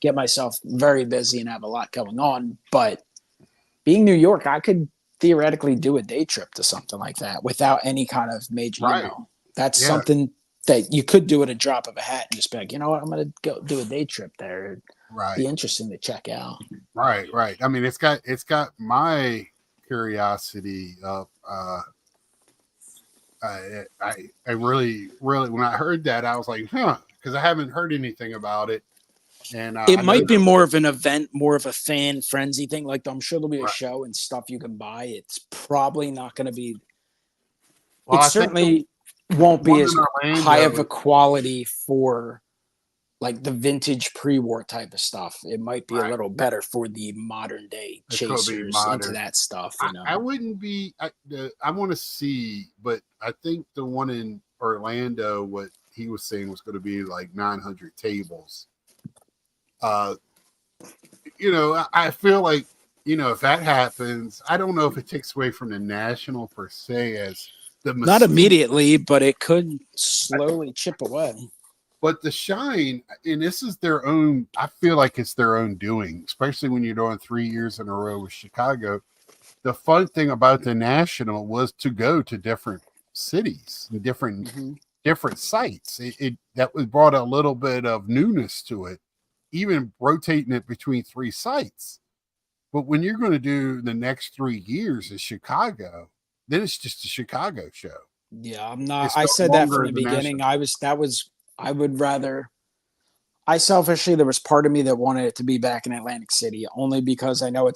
get myself very busy and have a lot going on, but being New York, I could theoretically do a day trip to something like that without any kind of major, that's something that you could do at a drop of a hat and just be like, you know what, I'm going to go do a day trip there. It'd be interesting to check out. Right. I mean, it's got my curiosity up. I really, when I heard that, I was like, because I haven't heard anything about it. And it might be more of an event, more of a fan frenzy thing. Like I'm sure there'll be a show and stuff you can buy. It's probably not going to be. Well, it certainly won't be as high of a quality for like the vintage pre-war type of stuff. It might be a little better for the modern day chasers into that stuff. I wouldn't be. I want to see, but I think the one in Orlando, what he was saying was going to be like 900 tables. I feel like if that happens, I don't know if it takes away from the national per se as the Not mystique, immediately, but it could slowly chip away. but the shine, and this is their own. I feel like it's their own doing, especially when you're doing 3 years in a row with Chicago. The fun thing about the national was to go to different cities and different sites. It that was brought a little bit of newness to it, even rotating it between three sites. But when you're going to do the next 3 years in Chicago, then it's just a Chicago show. Yeah, I'm not. It's I no said that from longer the the beginning. national. I would rather. I selfishly, there was part of me that wanted it to be back in Atlantic City, only because I know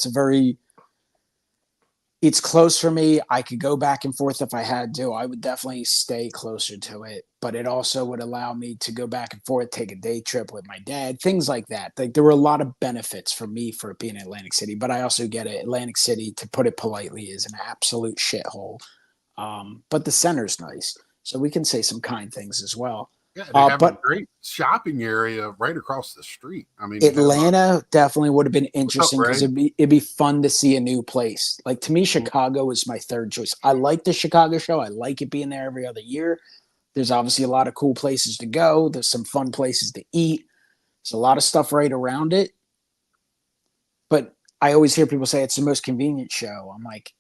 it's close for me. I could go back and forth if I had to. I would definitely stay closer to it, but it also would allow me to go back and forth, take a day trip with my dad, things like that. Like there were a lot of benefits for me for it being Atlantic City, but I also get it. Atlantic City, to put it politely, is an absolute shithole. But the center's nice, so we can say some kind things as well. Yeah, they have a But great shopping area right across the street. I mean, you have Atlanta definitely would have been what's up, interesting because Ray? it'd be fun to see a new place. Like to me, Mhm. Chicago is my third choice. I like the Chicago show. I like it being there every other year. There's obviously a lot of cool places to go. There's some fun places to eat. There's a lot of stuff right around it. But I always hear people say it's the most convenient show. I'm like,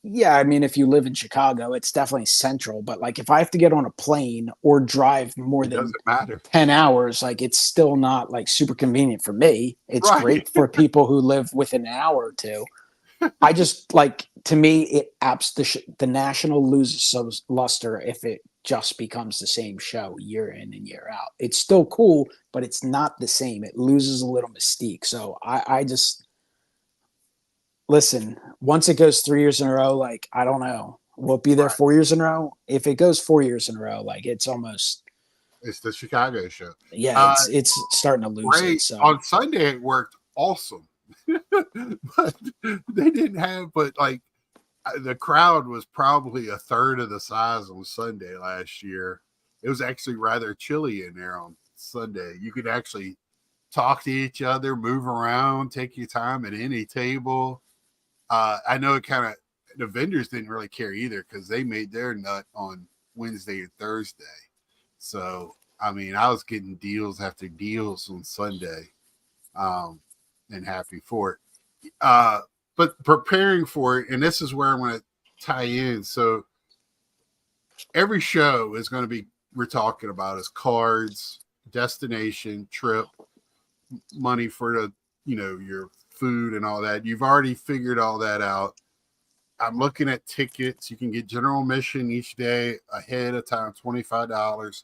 yeah, I mean, if you live in Chicago, it's definitely central. But like, if I have to get on a plane or drive more It than doesn't matter. 10 hours, like, it's still not like super convenient for me. It's Right. great for people who live within an hour or two. I just like, to me, it apps the national loses some luster if it just becomes the same show year in and year out. It's still cool, but it's not the same. It loses a little mystique. So I just, listen, once it goes 3 years in a row, like, I don't know. Will it be there Right. 4 years in a row? If it goes 4 years in a row, like, it's almost, It's the Chicago show. yeah, Uh, it's starting to lose it. Ray, So on Sunday it worked awesome. But they didn't have, but like the crowd was probably a third of the size on Sunday last year. It was actually rather chilly in there on Sunday. You could actually talk to each other, move around, take your time at any table. I know it kind of the vendors didn't really care either because they made their nut on Wednesday and Thursday. So I mean, I was getting deals after deals on Sunday, um, and happy for it. But preparing for it, and this is where I'm going to tie in. So every show is going to be we're talking about is cards, destination, trip, money for the your food and all that. You've already figured all that out. I'm looking at tickets. You can get general admission each day ahead of time, $25,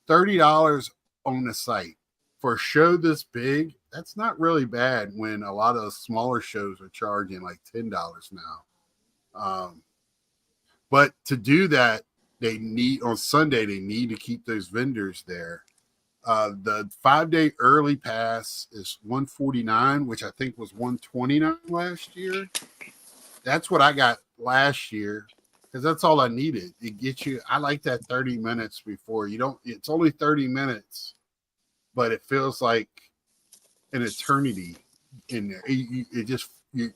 $30 on the site. For a show this big, that's not really bad when a lot of the smaller shows are charging like $10 now. But to do that, they need on Sunday, they need to keep those vendors there. The 5 day early pass is 149, which I think was 129 last year. That's what I got last year because that's all I needed. It gets you. I like that 30 minutes before you don't. It's only 30 minutes, but it feels like an eternity in there. It just you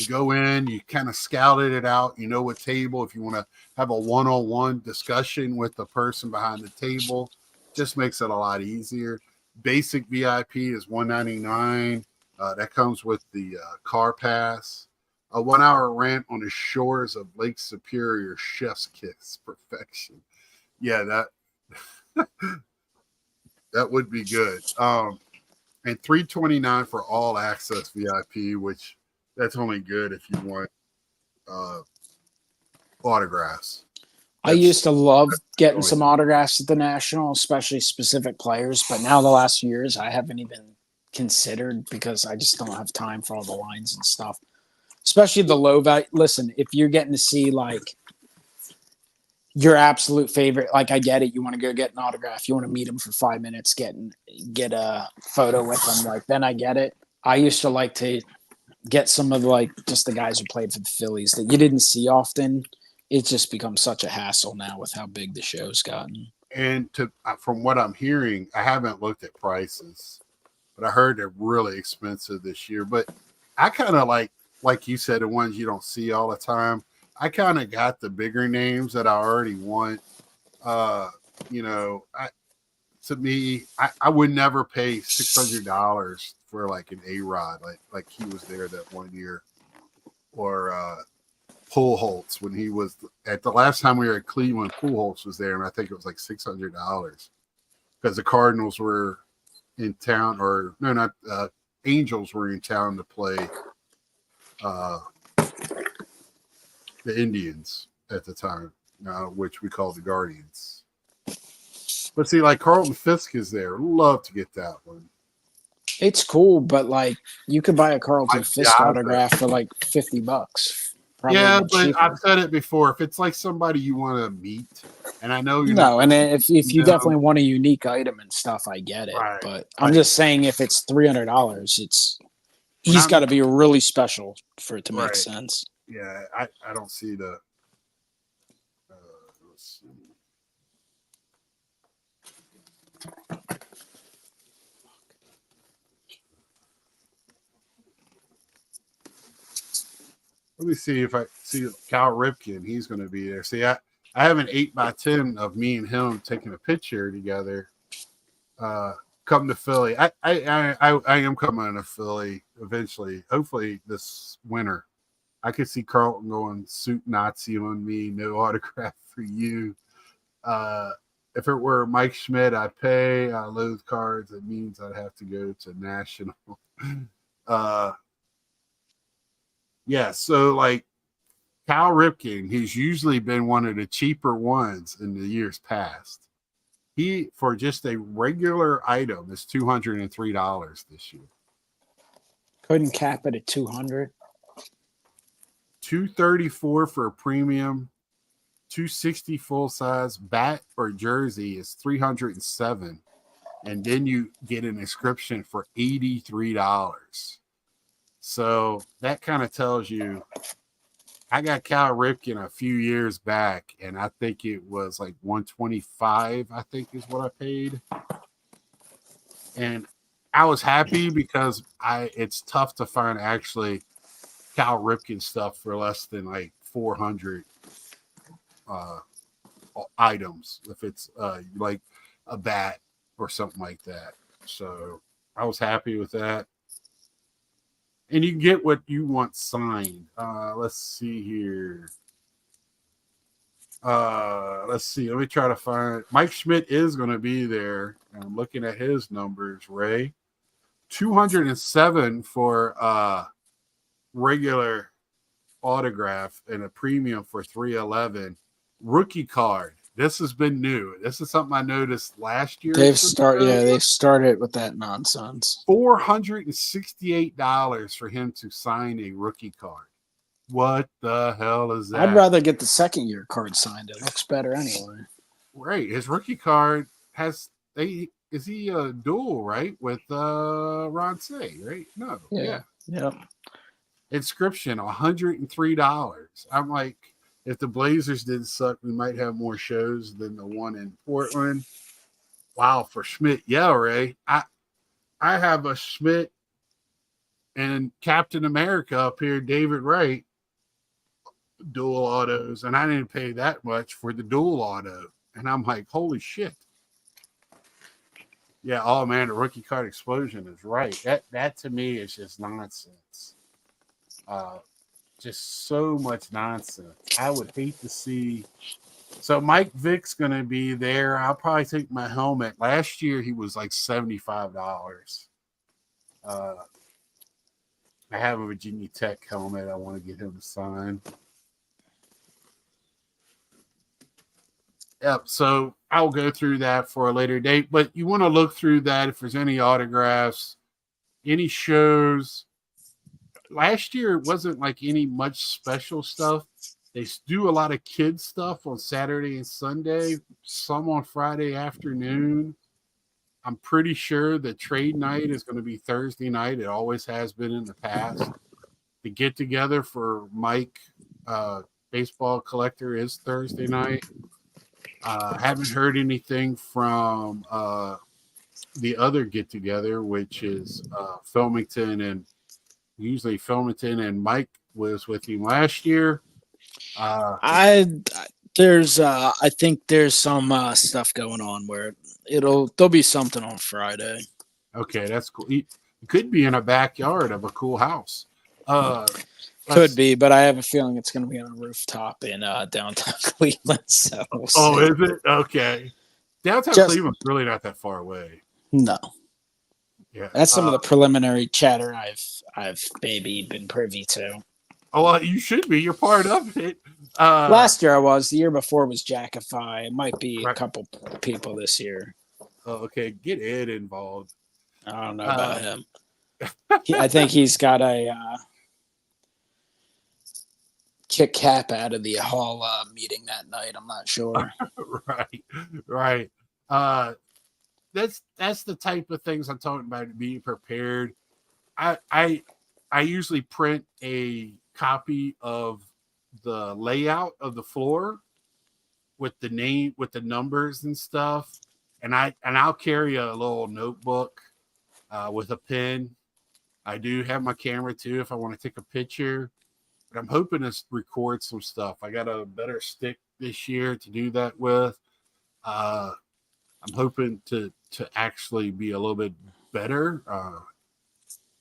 go in, you kind of scouted it out. You know what table if you want to have a one-on-one discussion with the person behind the table, just makes it a lot easier. Basic VIP is 199. That comes with the car pass. A 1 hour rant on the shores of Lake Superior, chef's kiss, perfection. Yeah, that would be good. And 329 for all access VIP, which that's only good if you want uh, autographs. I That's used to love getting only, some autographs at the National, especially specific players. But now the last few years, I haven't even considered because I just don't have time for all the lines and stuff. Especially the low value. Listen, if you're getting to see like your absolute favorite, like I get it, you want to go get an autograph, you want to meet them for 5 minutes, get a photo with them, like then I get it. I used to like to get some of like just the guys who played for the Phillies that you didn't see often. It just becomes such a hassle now with how big the show's gotten. and to from what I'm hearing, I haven't looked at prices, but I heard they're really expensive this year. But I kind of like like you said, the ones you don't see all the time. I kind of got the bigger names that I already want. You know, to me, I would never pay $600 for like an A-Rod, like he was there that one year, or Pujols when he was at the last time we were at Cleveland. Pujols was there, and I think it was like $600 because the Cardinals were in town, or no, not Angels were in town to play the Indians at the time, which we call the Guardians. But see, like Carlton Fisk is there. Love to get that one. It's cool, but like you could buy a Carlton Like Fisk Piazza. autograph for like $50. Probably Yeah, even but cheaper. I've said it before. If it's like somebody you want to meet, and I know you No, and if you know, definitely want a unique item and stuff, I get it. Right. But I'm just saying, if it's $300, he's I'm- got to be really special for it to make Right. sense. yeah, I don't see the. Let's see. Let me see if I see Cal Ripken. He's going to be there. See, I have an 8x10 of me and him taking a picture together. Come to Philly. I am coming to Philly eventually. Hopefully this winter. I could see Carlton going suit Nazi on me. No autograph for you. If it were Mike Schmidt, I'd pay. I loathe cards. It means I'd have to go to National. Yeah, so like Cal Ripken, he's usually been one of the cheaper ones in the years past. He, for just a regular item, is $203 this year. Couldn't cap it at 200. $234 for a premium, $260 full size. Bat or jersey is $307, and then you get an inscription for $83. So that kind of tells you. I got Cal Ripken a few years back, and I think it was like $125, I think is what I paid. And I was happy because it's tough to find actually Cal Ripken stuff for less than like 400 items, if it's like a bat or something like that. So I was happy with that. And you get what you want signed. Let's see here. Let's see. Let me try to find. Mike Schmidt is going to be there. I'm looking at his numbers, Ray. 207 for regular autograph and a premium for 311. Rookie card. This has been new. This is something I noticed last year. They've started with that nonsense. $468 for him to sign a rookie card. What the hell is that? I'd rather get the second year card signed. It looks better anyway. Right. His rookie card is he a dual, right? With Ron Say, right? No. Yeah. Yep. Inscription, $103. I'm like, if the Blazers didn't suck, we might have more shows than the one in Portland. Wow, for Schmidt. Yeah, Ray. I have a Schmidt and Captain America up here, David Wright, dual autos, and I didn't pay that much for the dual auto. And I'm like, holy shit. Yeah, oh man, the rookie card explosion is right. That to me is just nonsense. Just so much nonsense. I would hate to see. So Mike Vick's going to be there. I'll probably take my helmet. Last year he was like $75. I have a Virginia Tech helmet. I want to get him to sign. Yep. So I'll go through that for a later date. But you want to look through that if there's any autographs, any shows. Last year it wasn't like any much special stuff. They do a lot of kids stuff on Saturday and Sunday, some on Friday afternoon. I'm pretty sure the trade night is going to be Thursday night. It always has been in the past. The get together for Mike, baseball collector, is Thursday night. Haven't heard anything from the other get together, which is Filmington and usually Filmington, and Mike was with you last year. I I think there's some stuff going on where there'll be something on Friday. Okay, that's cool. You could be in a backyard of a cool house. Could be, but I have a feeling it's going to be on a rooftop in downtown Cleveland. So we'll Oh, see. is it? Okay. Downtown Cleveland's really not that far away. No. Yeah. That's some of the preliminary chatter I've maybe been privy to. Oh, well, you should be. You're part of it. Last year I was. The year before was Jackify. It might be right. a couple people this year. Oh, okay. Get Ed involved. I don't know about him. I think he's got a kick Cap out of the hall meeting that night. I'm not sure. Right. That's the type of things I'm talking about. Being prepared. I usually print a copy of the layout of the floor with the name, with the numbers and stuff, and I'll carry a little notebook with a pen. I do have my camera too if I want to take a picture. But I'm hoping to record some stuff. I got a better stick this year to do that with. I'm hoping to actually be a little bit better.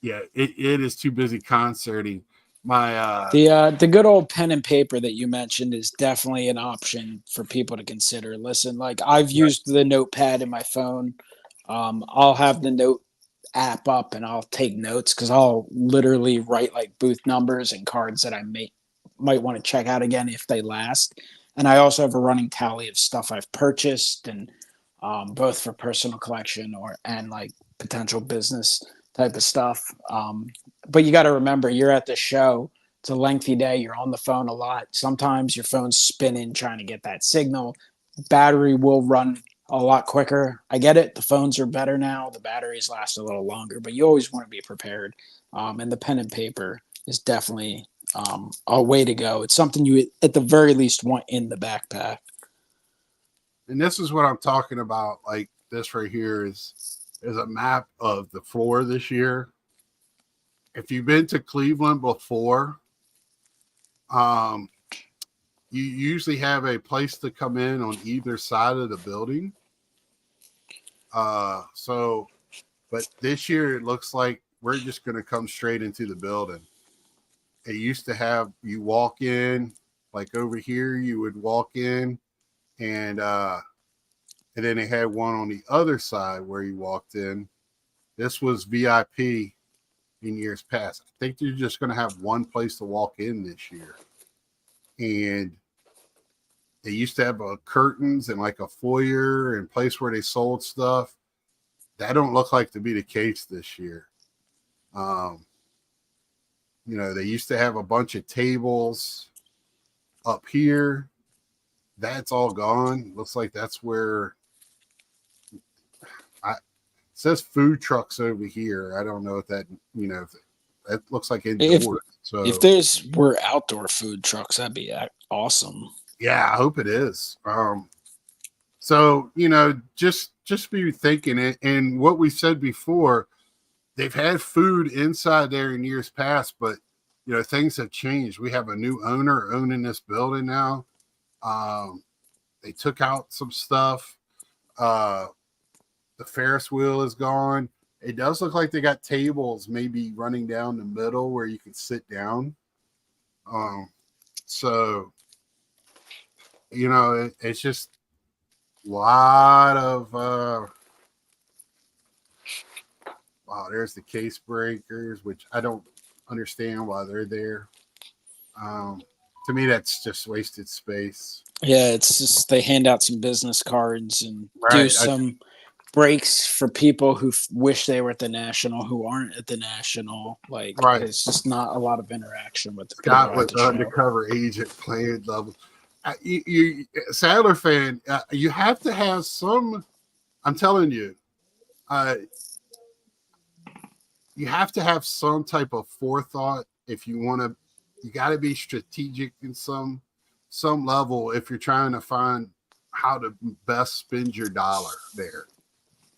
It is too busy concerting. My the good old pen and paper that you mentioned is definitely an option for people to consider. Listen, like I've used the notepad in my phone. I'll have the note app up and I'll take notes because I'll literally write like booth numbers and cards that I might want to check out again if they last. And I also have a running tally of stuff I've purchased, and both for personal collection and like potential business type of stuff. But you got to remember, you're at the show. It's a lengthy day. You're on the phone a lot. Sometimes your phone's spinning trying to get that signal. Battery will run a lot quicker. I get it. The phones are better now. The batteries last a little longer, but you always want to be prepared. And the pen and paper is definitely a way to go. It's something you, at the very least, want in the backpack. And this is what I'm talking about. Like this right here is a map of the floor this year. If you've been to Cleveland before, you usually have a place to come in on either side of the building. But this year it looks like we're just going to come straight into the building. It used to have you walk in, like over here, you would walk in, and then they had one on the other side where you walked in. This was VIP in years past. I think they're just going to have one place to walk in this year. And they used to have curtains and like a foyer and place where they sold stuff. That don't look like to be the case this year. They used to have a bunch of tables up here. That's all gone. Looks like that's where it says food trucks over here. I don't know if that, that looks like indoors. If there's were outdoor food trucks, that'd be awesome. Yeah, I hope it is. So, just be thinking it. And what we said before, they've had food inside there in years past, but, things have changed. We have a new owner owning this building now. They took out some stuff. The Ferris wheel is gone. It does look like they got tables maybe running down the middle where you can sit down. It's just a lot of wow, there's the case breakers, which I don't understand why they're there. To me, that's just wasted space. Yeah, it's just they hand out some business cards and do some breaks for people who wish they were at the National, who aren't at the National. Like, it's just not a lot of interaction with the Scott with the undercover agent playing level. You Sadler fan, you have to have some. I'm telling you, you have to have some type of forethought if you want to. You got to be strategic in some level if you're trying to find how to best spend your dollar there.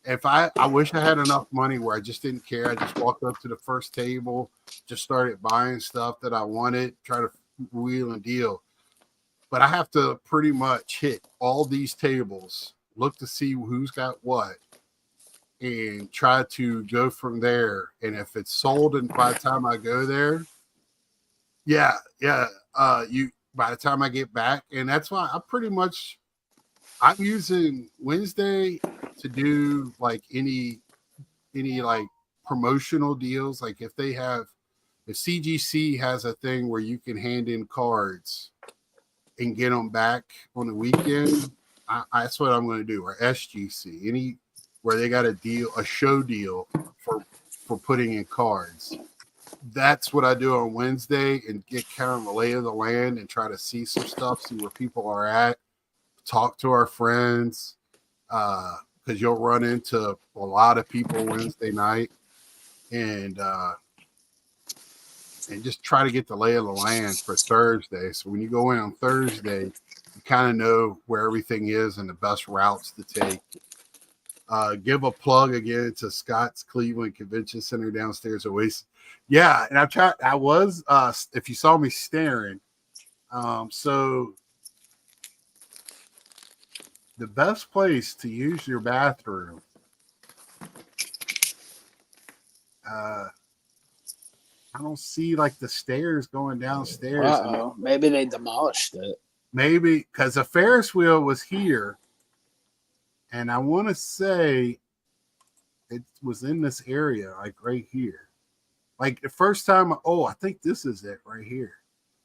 if I wish I had enough money where I just didn't care. I just walked up to the first table, just started buying stuff that I wanted, try to wheel and deal. But I have to pretty much hit all these tables, look to see who's got what, and try to go from there. And if it's sold, and by the time I go there, you by the time I get back, and that's why I'm using Wednesday to do like any like promotional deals. Like if CGC has a thing where you can hand in cards and get them back on the weekend, that's what I'm going to do. Or SGC, any where they got a show deal for putting in cards. That's what I do on Wednesday and get kind of the lay of the land and try to see some stuff, see where people are at, talk to our friends, because you'll run into a lot of people Wednesday night, and just try to get the lay of the land for Thursday. So when you go in on Thursday, you kind of know where everything is and the best routes to take. Give a plug again to Scott's Cleveland Convention Center downstairs. Always, yeah. And I was, if you saw me staring, so the best place to use your bathroom, I don't see like the stairs going downstairs. Maybe they demolished it. Maybe because the Ferris wheel was here. And I want to say it was in this area, like right here. Like the first time, I think this is it right here.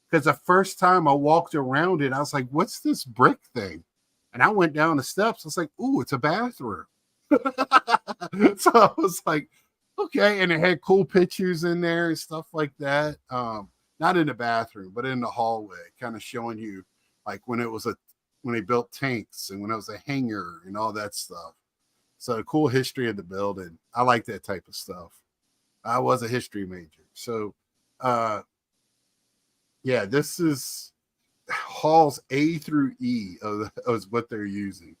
Because the first time I walked around it, I was like, what's this brick thing? And I went down the steps. I was like, ooh, it's a bathroom. So I was like, okay. And it had cool pictures in there and stuff like that. Not in the bathroom, but in the hallway, kind of showing you like when they built tanks and when it was a hangar and all that stuff. So cool history of the building. I like that type of stuff. I was a history major. So, this is halls A through E of what they're using.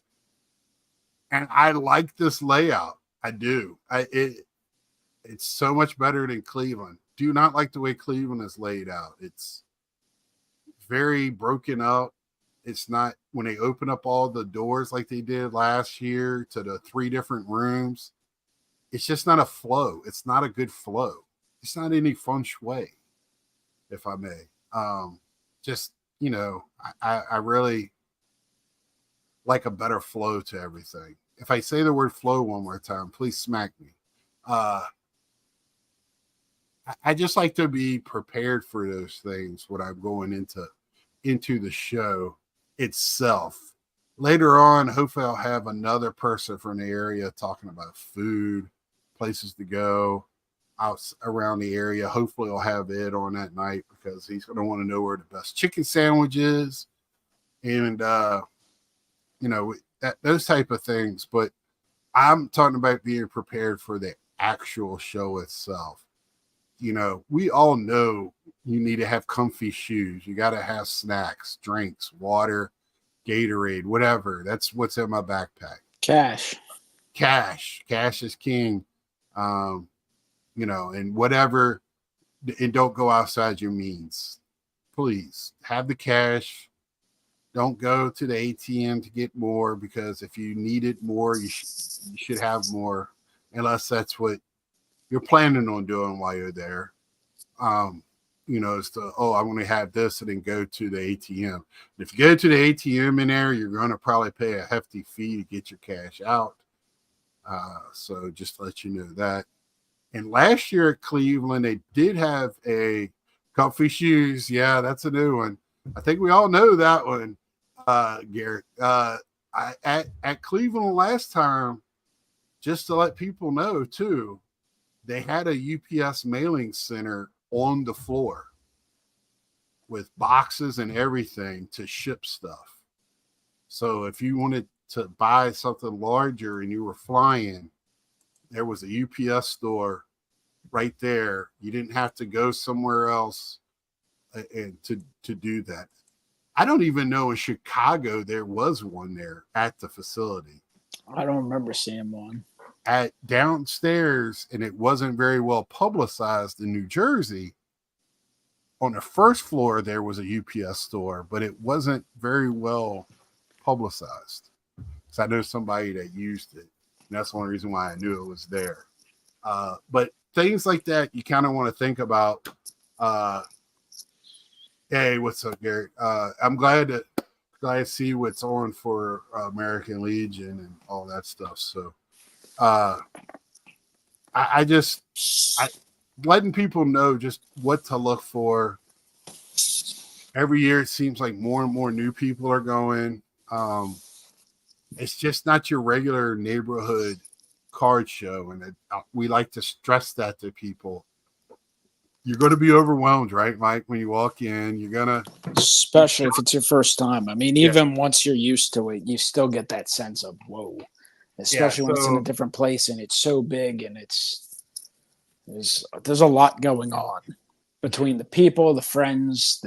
And I like this layout. I do. It's so much better than Cleveland. Do not like the way Cleveland is laid out. It's very broken up. It's not when they open up all the doors like they did last year to the 3 different rooms. It's just not a flow. It's not a good flow. It's not any feng shui, if I may. I really like a better flow to everything. If I say the word flow one more time, please smack me. I just like to be prepared for those things when I'm going into the show itself. Later on, hopefully I'll have another person from the area talking about food, places to go out around the area. Hopefully I'll have Ed on that night because he's going to want to know where the best chicken sandwich is and, those type of things. But I'm talking about being prepared for the actual show itself. We all know you need to have comfy shoes. You got to have snacks, drinks, water, Gatorade, whatever. That's what's in my backpack. Cash is king. And whatever, and don't go outside your means. Please have the cash. Don't go to the ATM to get more, because if you need it more, you should have more, unless that's what you're planning on doing while you're there. It's I want to have this, and then go to the ATM. And if you go to the ATM in there, you're going to probably pay a hefty fee to get your cash out. So just to let you know that. And last year at Cleveland, they did have a comfy shoes. Yeah, that's a new one. I think we all know that one, Garrett. At Cleveland last time, just to let people know too, they had a UPS mailing center on the floor with boxes and everything to ship stuff. So if you wanted to buy something larger and you were flying, there was a UPS store right there. You didn't have to go somewhere else and to do that. I don't even know in Chicago there was one there at the facility. I don't remember seeing one. at downstairs, and it wasn't very well publicized in New Jersey. On the first floor, there was a UPS store, but it wasn't very well publicized. So I know somebody that used it. And that's the only reason why I knew it was there. But things like that, you kind of want to think about. Hey, what's up, Gary? I'm glad to see what's on for American Legion and all that stuff. So I letting people know just what to look for. Every year, it seems like more and more new people are going. It's just not your regular neighborhood card show. And we like to stress that to people. You're going to be overwhelmed, right, Mike? When you walk in, you're going to. Especially if it's your first time. I mean, even once you're used to it, you still get that sense of, whoa. Especially when it's in a different place and it's so big and there's a lot going on between the people, the friends,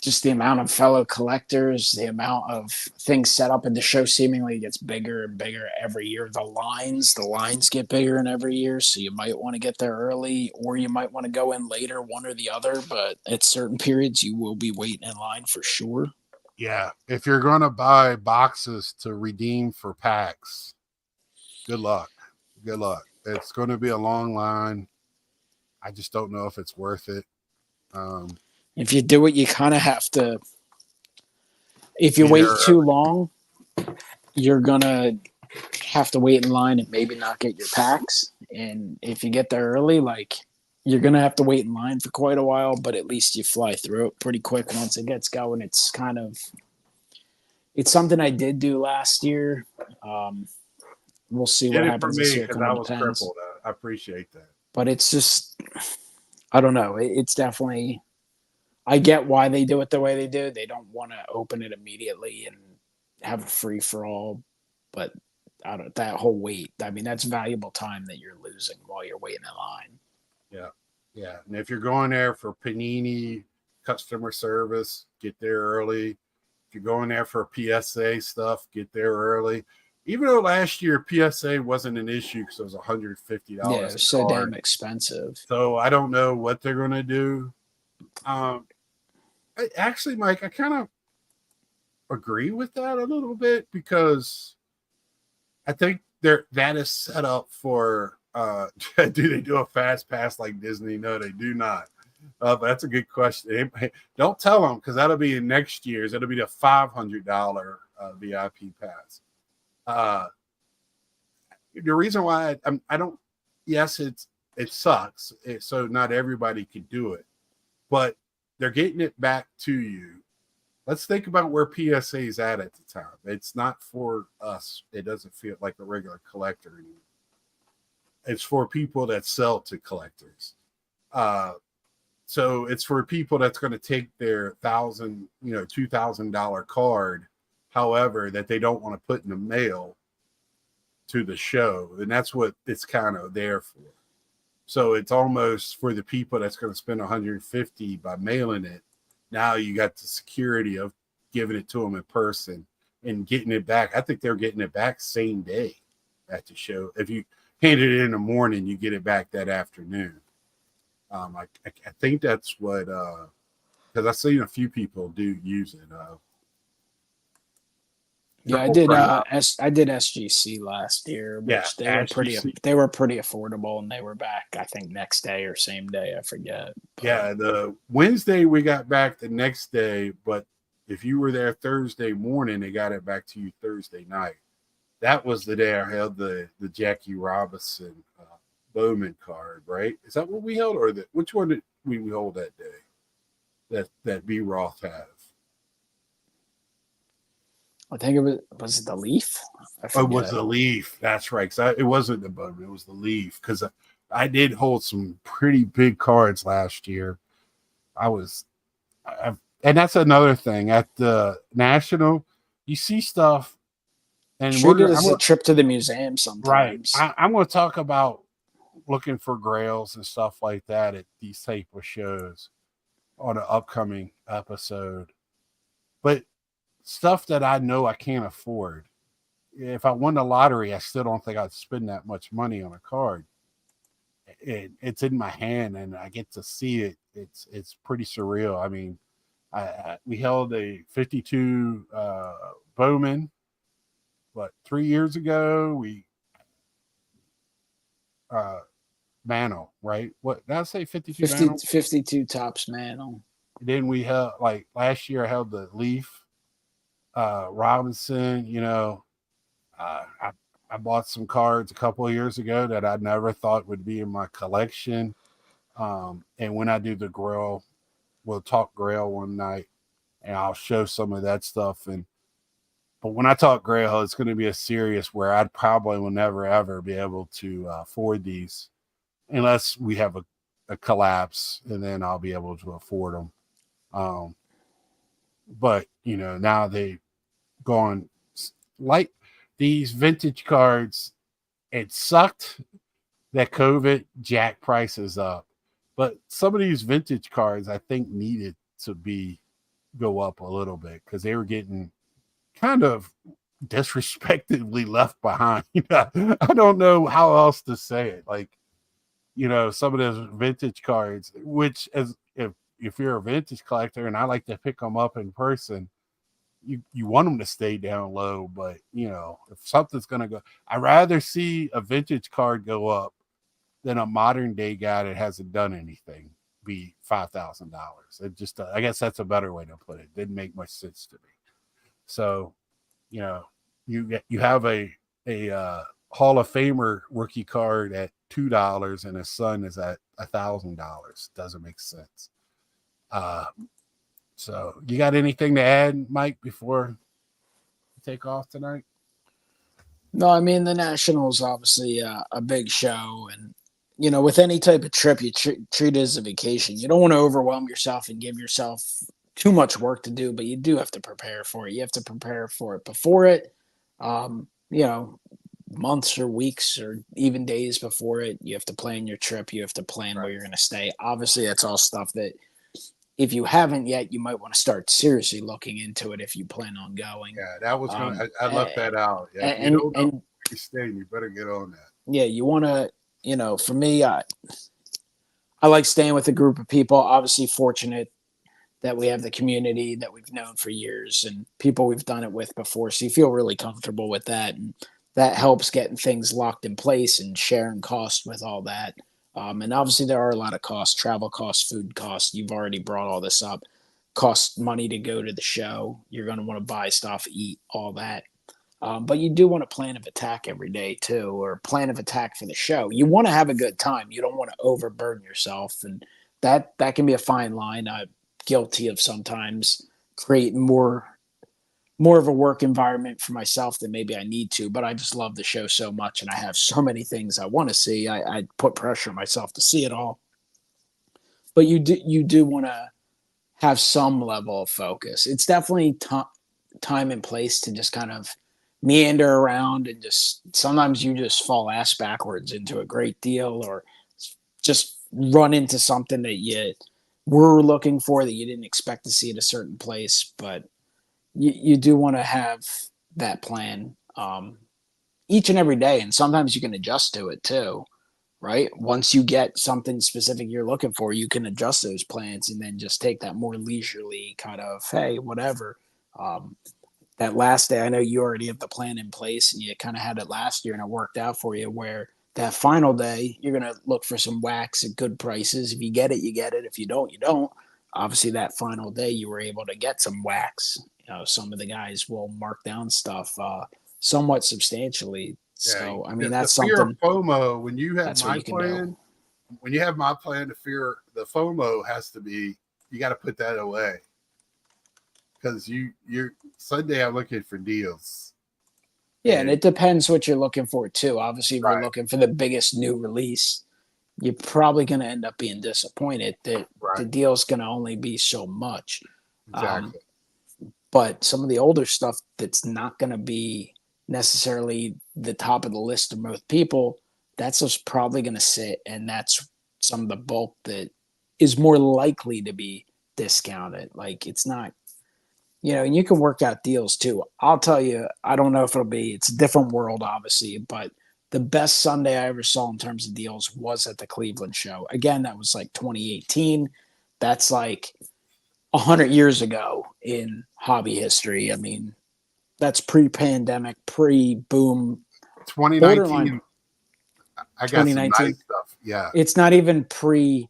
just the amount of fellow collectors, the amount of things set up, and the show seemingly gets bigger and bigger every year. The lines get bigger in every year, so you might want to get there early or you might want to go in later, one or the other, but at certain periods you will be waiting in line for sure. Yeah, if you're going to buy boxes to redeem for packs, good luck. Good luck. It's going to be a long line. I just don't know if it's worth it. If you do it, you kind of have to. If you wait too long, you're going to have to wait in line and maybe not get your packs. And if you get there early, you're going to have to wait in line for quite a while, but at least you fly through it pretty quick once it gets going. It's something I did do last year. We'll see what happens this year. I was crippled. I appreciate that. But it's just, I don't know. It's definitely, I get why they do it the way they do. They don't want to open it immediately and have a free for all, but that whole wait. I mean, that's valuable time that you're losing while you're waiting in line. Yeah. And if you're going there for Panini customer service, get there early. If you're going there for PSA stuff, get there early. Even though last year PSA wasn't an issue because it was $150. Yeah, it was so damn expensive. So I don't know what they're going to do. Actually, Mike, I kind of agree with that a little bit because I think that is set up for do they do a fast pass like Disney? No, they do not. But that's a good question. Don't tell them because that'll be in next year's. It'll be the $500 VIP pass. The reason why I don't, yes, it sucks. So not everybody can do it, but they're getting it back to you. Let's think about where PSA is at the time. It's not for us. It doesn't feel like a regular collector anymore. It's for people that sell to collectors. So it's for people that's going to take their $2,000 card, however, that they don't want to put in the mail to the show. And that's what it's kind of there for. So it's almost for the people that's going to spend $150 by mailing it. Now you got the security of giving it to them in person and getting it back. I think they're getting it back same day at the show. If you hand it in the morning, you get it back that afternoon. I think that's what, because I've seen a few people do use it. Yeah, I did. I did SGC last year, which they were pretty affordable, and they were back, I think, next day or same day. I forget. But, yeah, the Wednesday we got back the next day, but if you were there Thursday morning, they got it back to you Thursday night. That was the day I held the Jackie Robinson Bowman card, right? Is that what we held, or which one did we hold that day? That B Roth have. I think it was the Leaf. It was the Leaf. That's right. It wasn't the Bowman. It was the Leaf because I did hold some pretty big cards last year. And that's another thing at the National. You see stuff, and treat it as a trip to the museum sometimes. Right. I'm going to talk about looking for grails and stuff like that at these type of shows on an upcoming episode, but stuff that I know I can't afford. if I won the lottery, I still don't think I'd spend that much money on a card. It's in my hand and I get to see it. It's pretty surreal. I mean, we held a 52 Bowman, what, 3 years ago. We uh Mano, right? What did I say? 52 50, Mano. 52 tops, man. Then we held, like last year, I held the Leaf, Robinson. I bought some cards a couple of years ago that I never thought would be in my collection. And when I do the Grail, we'll talk Grail one night, and I'll show some of that stuff. But when I talk Grail, it's going to be a serious where I'd probably will never ever be able to afford these unless we have a collapse, and then I'll be able to afford them. But now they gone, like these vintage cards. It sucked that COVID jack prices up, but some of these vintage cards I think needed to go up a little bit because they were getting kind of disrespectively left behind. I don't know how else to say it. Like, some of those vintage cards, which, as if you're a vintage collector, and I like to pick them up in person, you want them to stay down low. But if something's gonna go, I'd rather see a vintage card go up than a modern day guy that hasn't done anything be $5,000. It just, I guess that's a better way to put it. Didn't make much sense to me. So, you have a Hall of Famer rookie card at $2 and his son is at $1,000. Doesn't make sense. So you got anything to add, Mike, before you take off tonight? No, I mean, the Nationals obviously a big show, and with any type of trip, you treat it as a vacation. You don't want to overwhelm yourself and give yourself too much work to do, but you do have to prepare for it. You have to prepare for it before it, you know, months or weeks or even days before it. You have to plan your trip. You have to plan where you're going to stay. Obviously, that's all stuff that if you haven't yet, you might want to start seriously looking into it if you plan on going. Yeah, that was gonna. I left that out. Yeah, if you And don't know where you're staying, you better get on that. yeah, you want to. For me, I like staying with a group of people. Obviously, fortunate that we have the community that we've known for years and people we've done it with before. So you feel really comfortable with that. And that helps getting things locked in place and sharing costs with all that. And obviously there are a lot of costs, travel costs, food costs. You've already brought all this up. Costs money to go to the show. You're going to want to buy stuff, eat, all that. But you do want a plan of attack every day too, or plan of attack for the show. You want to have a good time. You don't want to overburden yourself. And that can be a fine line. I'm guilty of sometimes creating more of a work environment for myself than maybe I need to, but I just love the show so much and I have so many things I want to see. I put pressure on myself to see it all. But you do want to have some level of focus. It's definitely time and place to just kind of meander around and just sometimes you just fall ass backwards into a great deal or just run into something that you were looking for that you didn't expect to see at a certain place. But you do want to have that plan each and every day. And sometimes you can adjust to it too, right? Once you get something specific you're looking for, you can adjust those plans and then just take that more leisurely kind of, hey, whatever. That last day, I know you already have the plan in place and you kind of had it last year and it worked out for you where that final day, you're going to look for some wax at good prices. If you get it, you get it. If you don't, you don't. Obviously, that final day, you were able to get some wax. Some of the guys will mark down stuff somewhat substantially. So, I mean, that's the fear something. of FOMO, when you have That's my what you can plan, do. when you have my plan, the FOMO has to be, you got to put that away. Because you're Sunday, I'm looking for deals. Yeah, and it depends what you're looking for, too. Obviously, if Right. you're looking for the biggest new release, you're probably going to end up being disappointed that the deal's going to only be so much. Exactly. But some of the older stuff that's not going to be necessarily the top of the list of most people, that's just probably going to sit. And that's some of the bulk that is more likely to be discounted. Like it's not You know, and you can work out deals too. I'll tell you, I don't know if it's a different world, obviously, but the best Sunday I ever saw in terms of deals was at the Cleveland show. Again, that was like 2018. That's like 100 years ago in hobby history. I mean, that's pre-pandemic, pre-boom, borderline 2019, I got some 2019. nice stuff. Yeah, It's not even pre.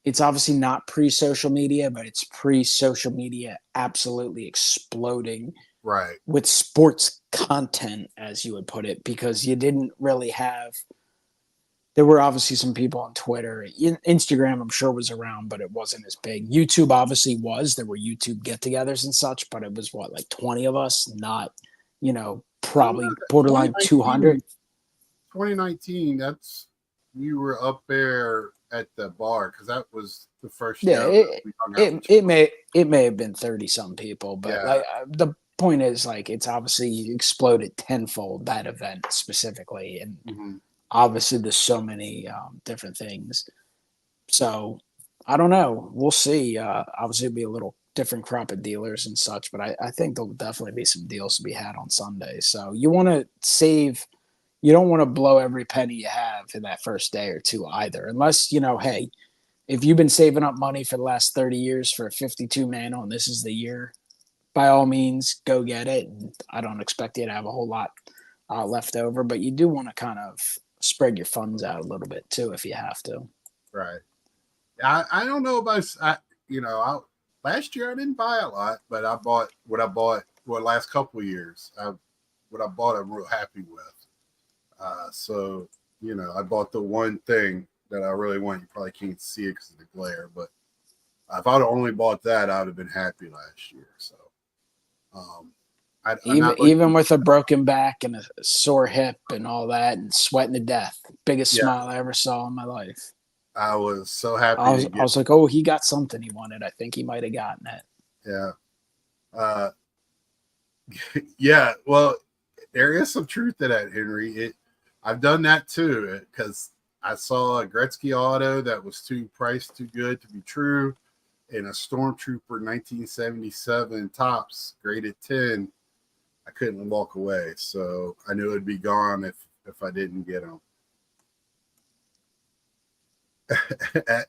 It's obviously not pre-social media, but it's pre-social media absolutely exploding right. with sports content, as you would put it, because you didn't really have. There were obviously some people on Twitter. Instagram, I'm sure, was around, but it wasn't as big. YouTube obviously was. There were YouTube get togethers and such, but it was what, like 20 of us, not, Oh, probably borderline 2019, 200. 2019, that's we were up there at the bar because that was the first Yeah, show that we hung out with you. it may have been 30 some people, but Yeah, like the point is, like, it's obviously exploded tenfold, that event specifically, and hmm obviously there's so many different things. So I don't know. We'll see. Obviously, it'll be a little different crop of dealers and such, but I think there'll definitely be some deals to be had on Sunday. So you want to save. You don't want to blow every penny you have in that first day or two either, unless, hey, if you've been saving up money for the last 30 years for a 52 manual and this is the year, by all means, go get it. And I don't expect you to have a whole lot left over, but you do want to kind of spread your funds out a little bit too if you have to. right. I don't know about last year I didn't buy a lot, but I bought what I bought for the last couple of years. What I bought, I'm real happy with. So I bought the one thing that I really want. You probably can't see it because of the glare, but if I'd only bought that, I'd have been happy last year. So, I'm Even not even looking. with a broken back and a sore hip and all that and sweating to death, biggest Yeah, smile I ever saw in my life. I was so I happy was to I get. was like, oh, he got something he wanted. I think he might have gotten it. Yeah, uh, yeah. Well, there is some truth to that, Henry. I've done that too because I saw a Gretzky auto that was too priced too good to be true, and a Stormtrooper 1977 tops graded 10. I couldn't walk away, so I knew it'd be gone if I didn't get them.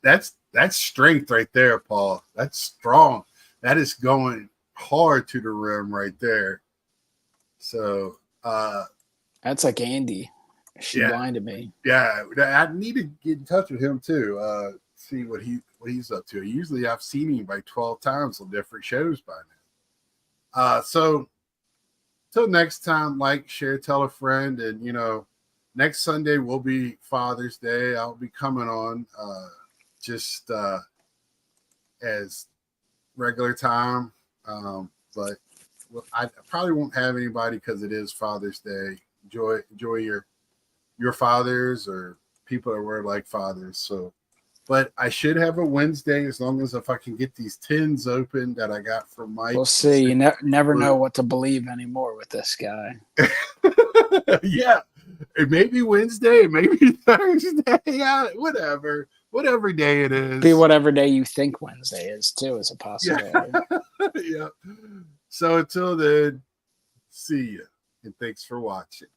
that's strength right there, Paul. That's strong. That is going hard to the rim right there. So That's like Andy. She yeah, blinded me. yeah. I need to get in touch with him too. See what he's up to. Usually I've seen him like 12 times on different shows by now. So till next time, like, share, tell a friend, and next Sunday will be Father's Day. I'll be coming on just as regular time, but I probably won't have anybody because it is Father's Day. Enjoy your fathers or people that were like fathers. So, but I should have a Wednesday as long as if I can get these tins open that I got from Mike. We'll see. You never know what to believe anymore with this guy. Yeah, it may be Wednesday, it may be Thursday, yeah, whatever day it Be is. whatever day you think Wednesday is too, is a Yeah, possibility. yeah. So until then, see you, and thanks for watching.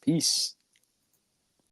Peace.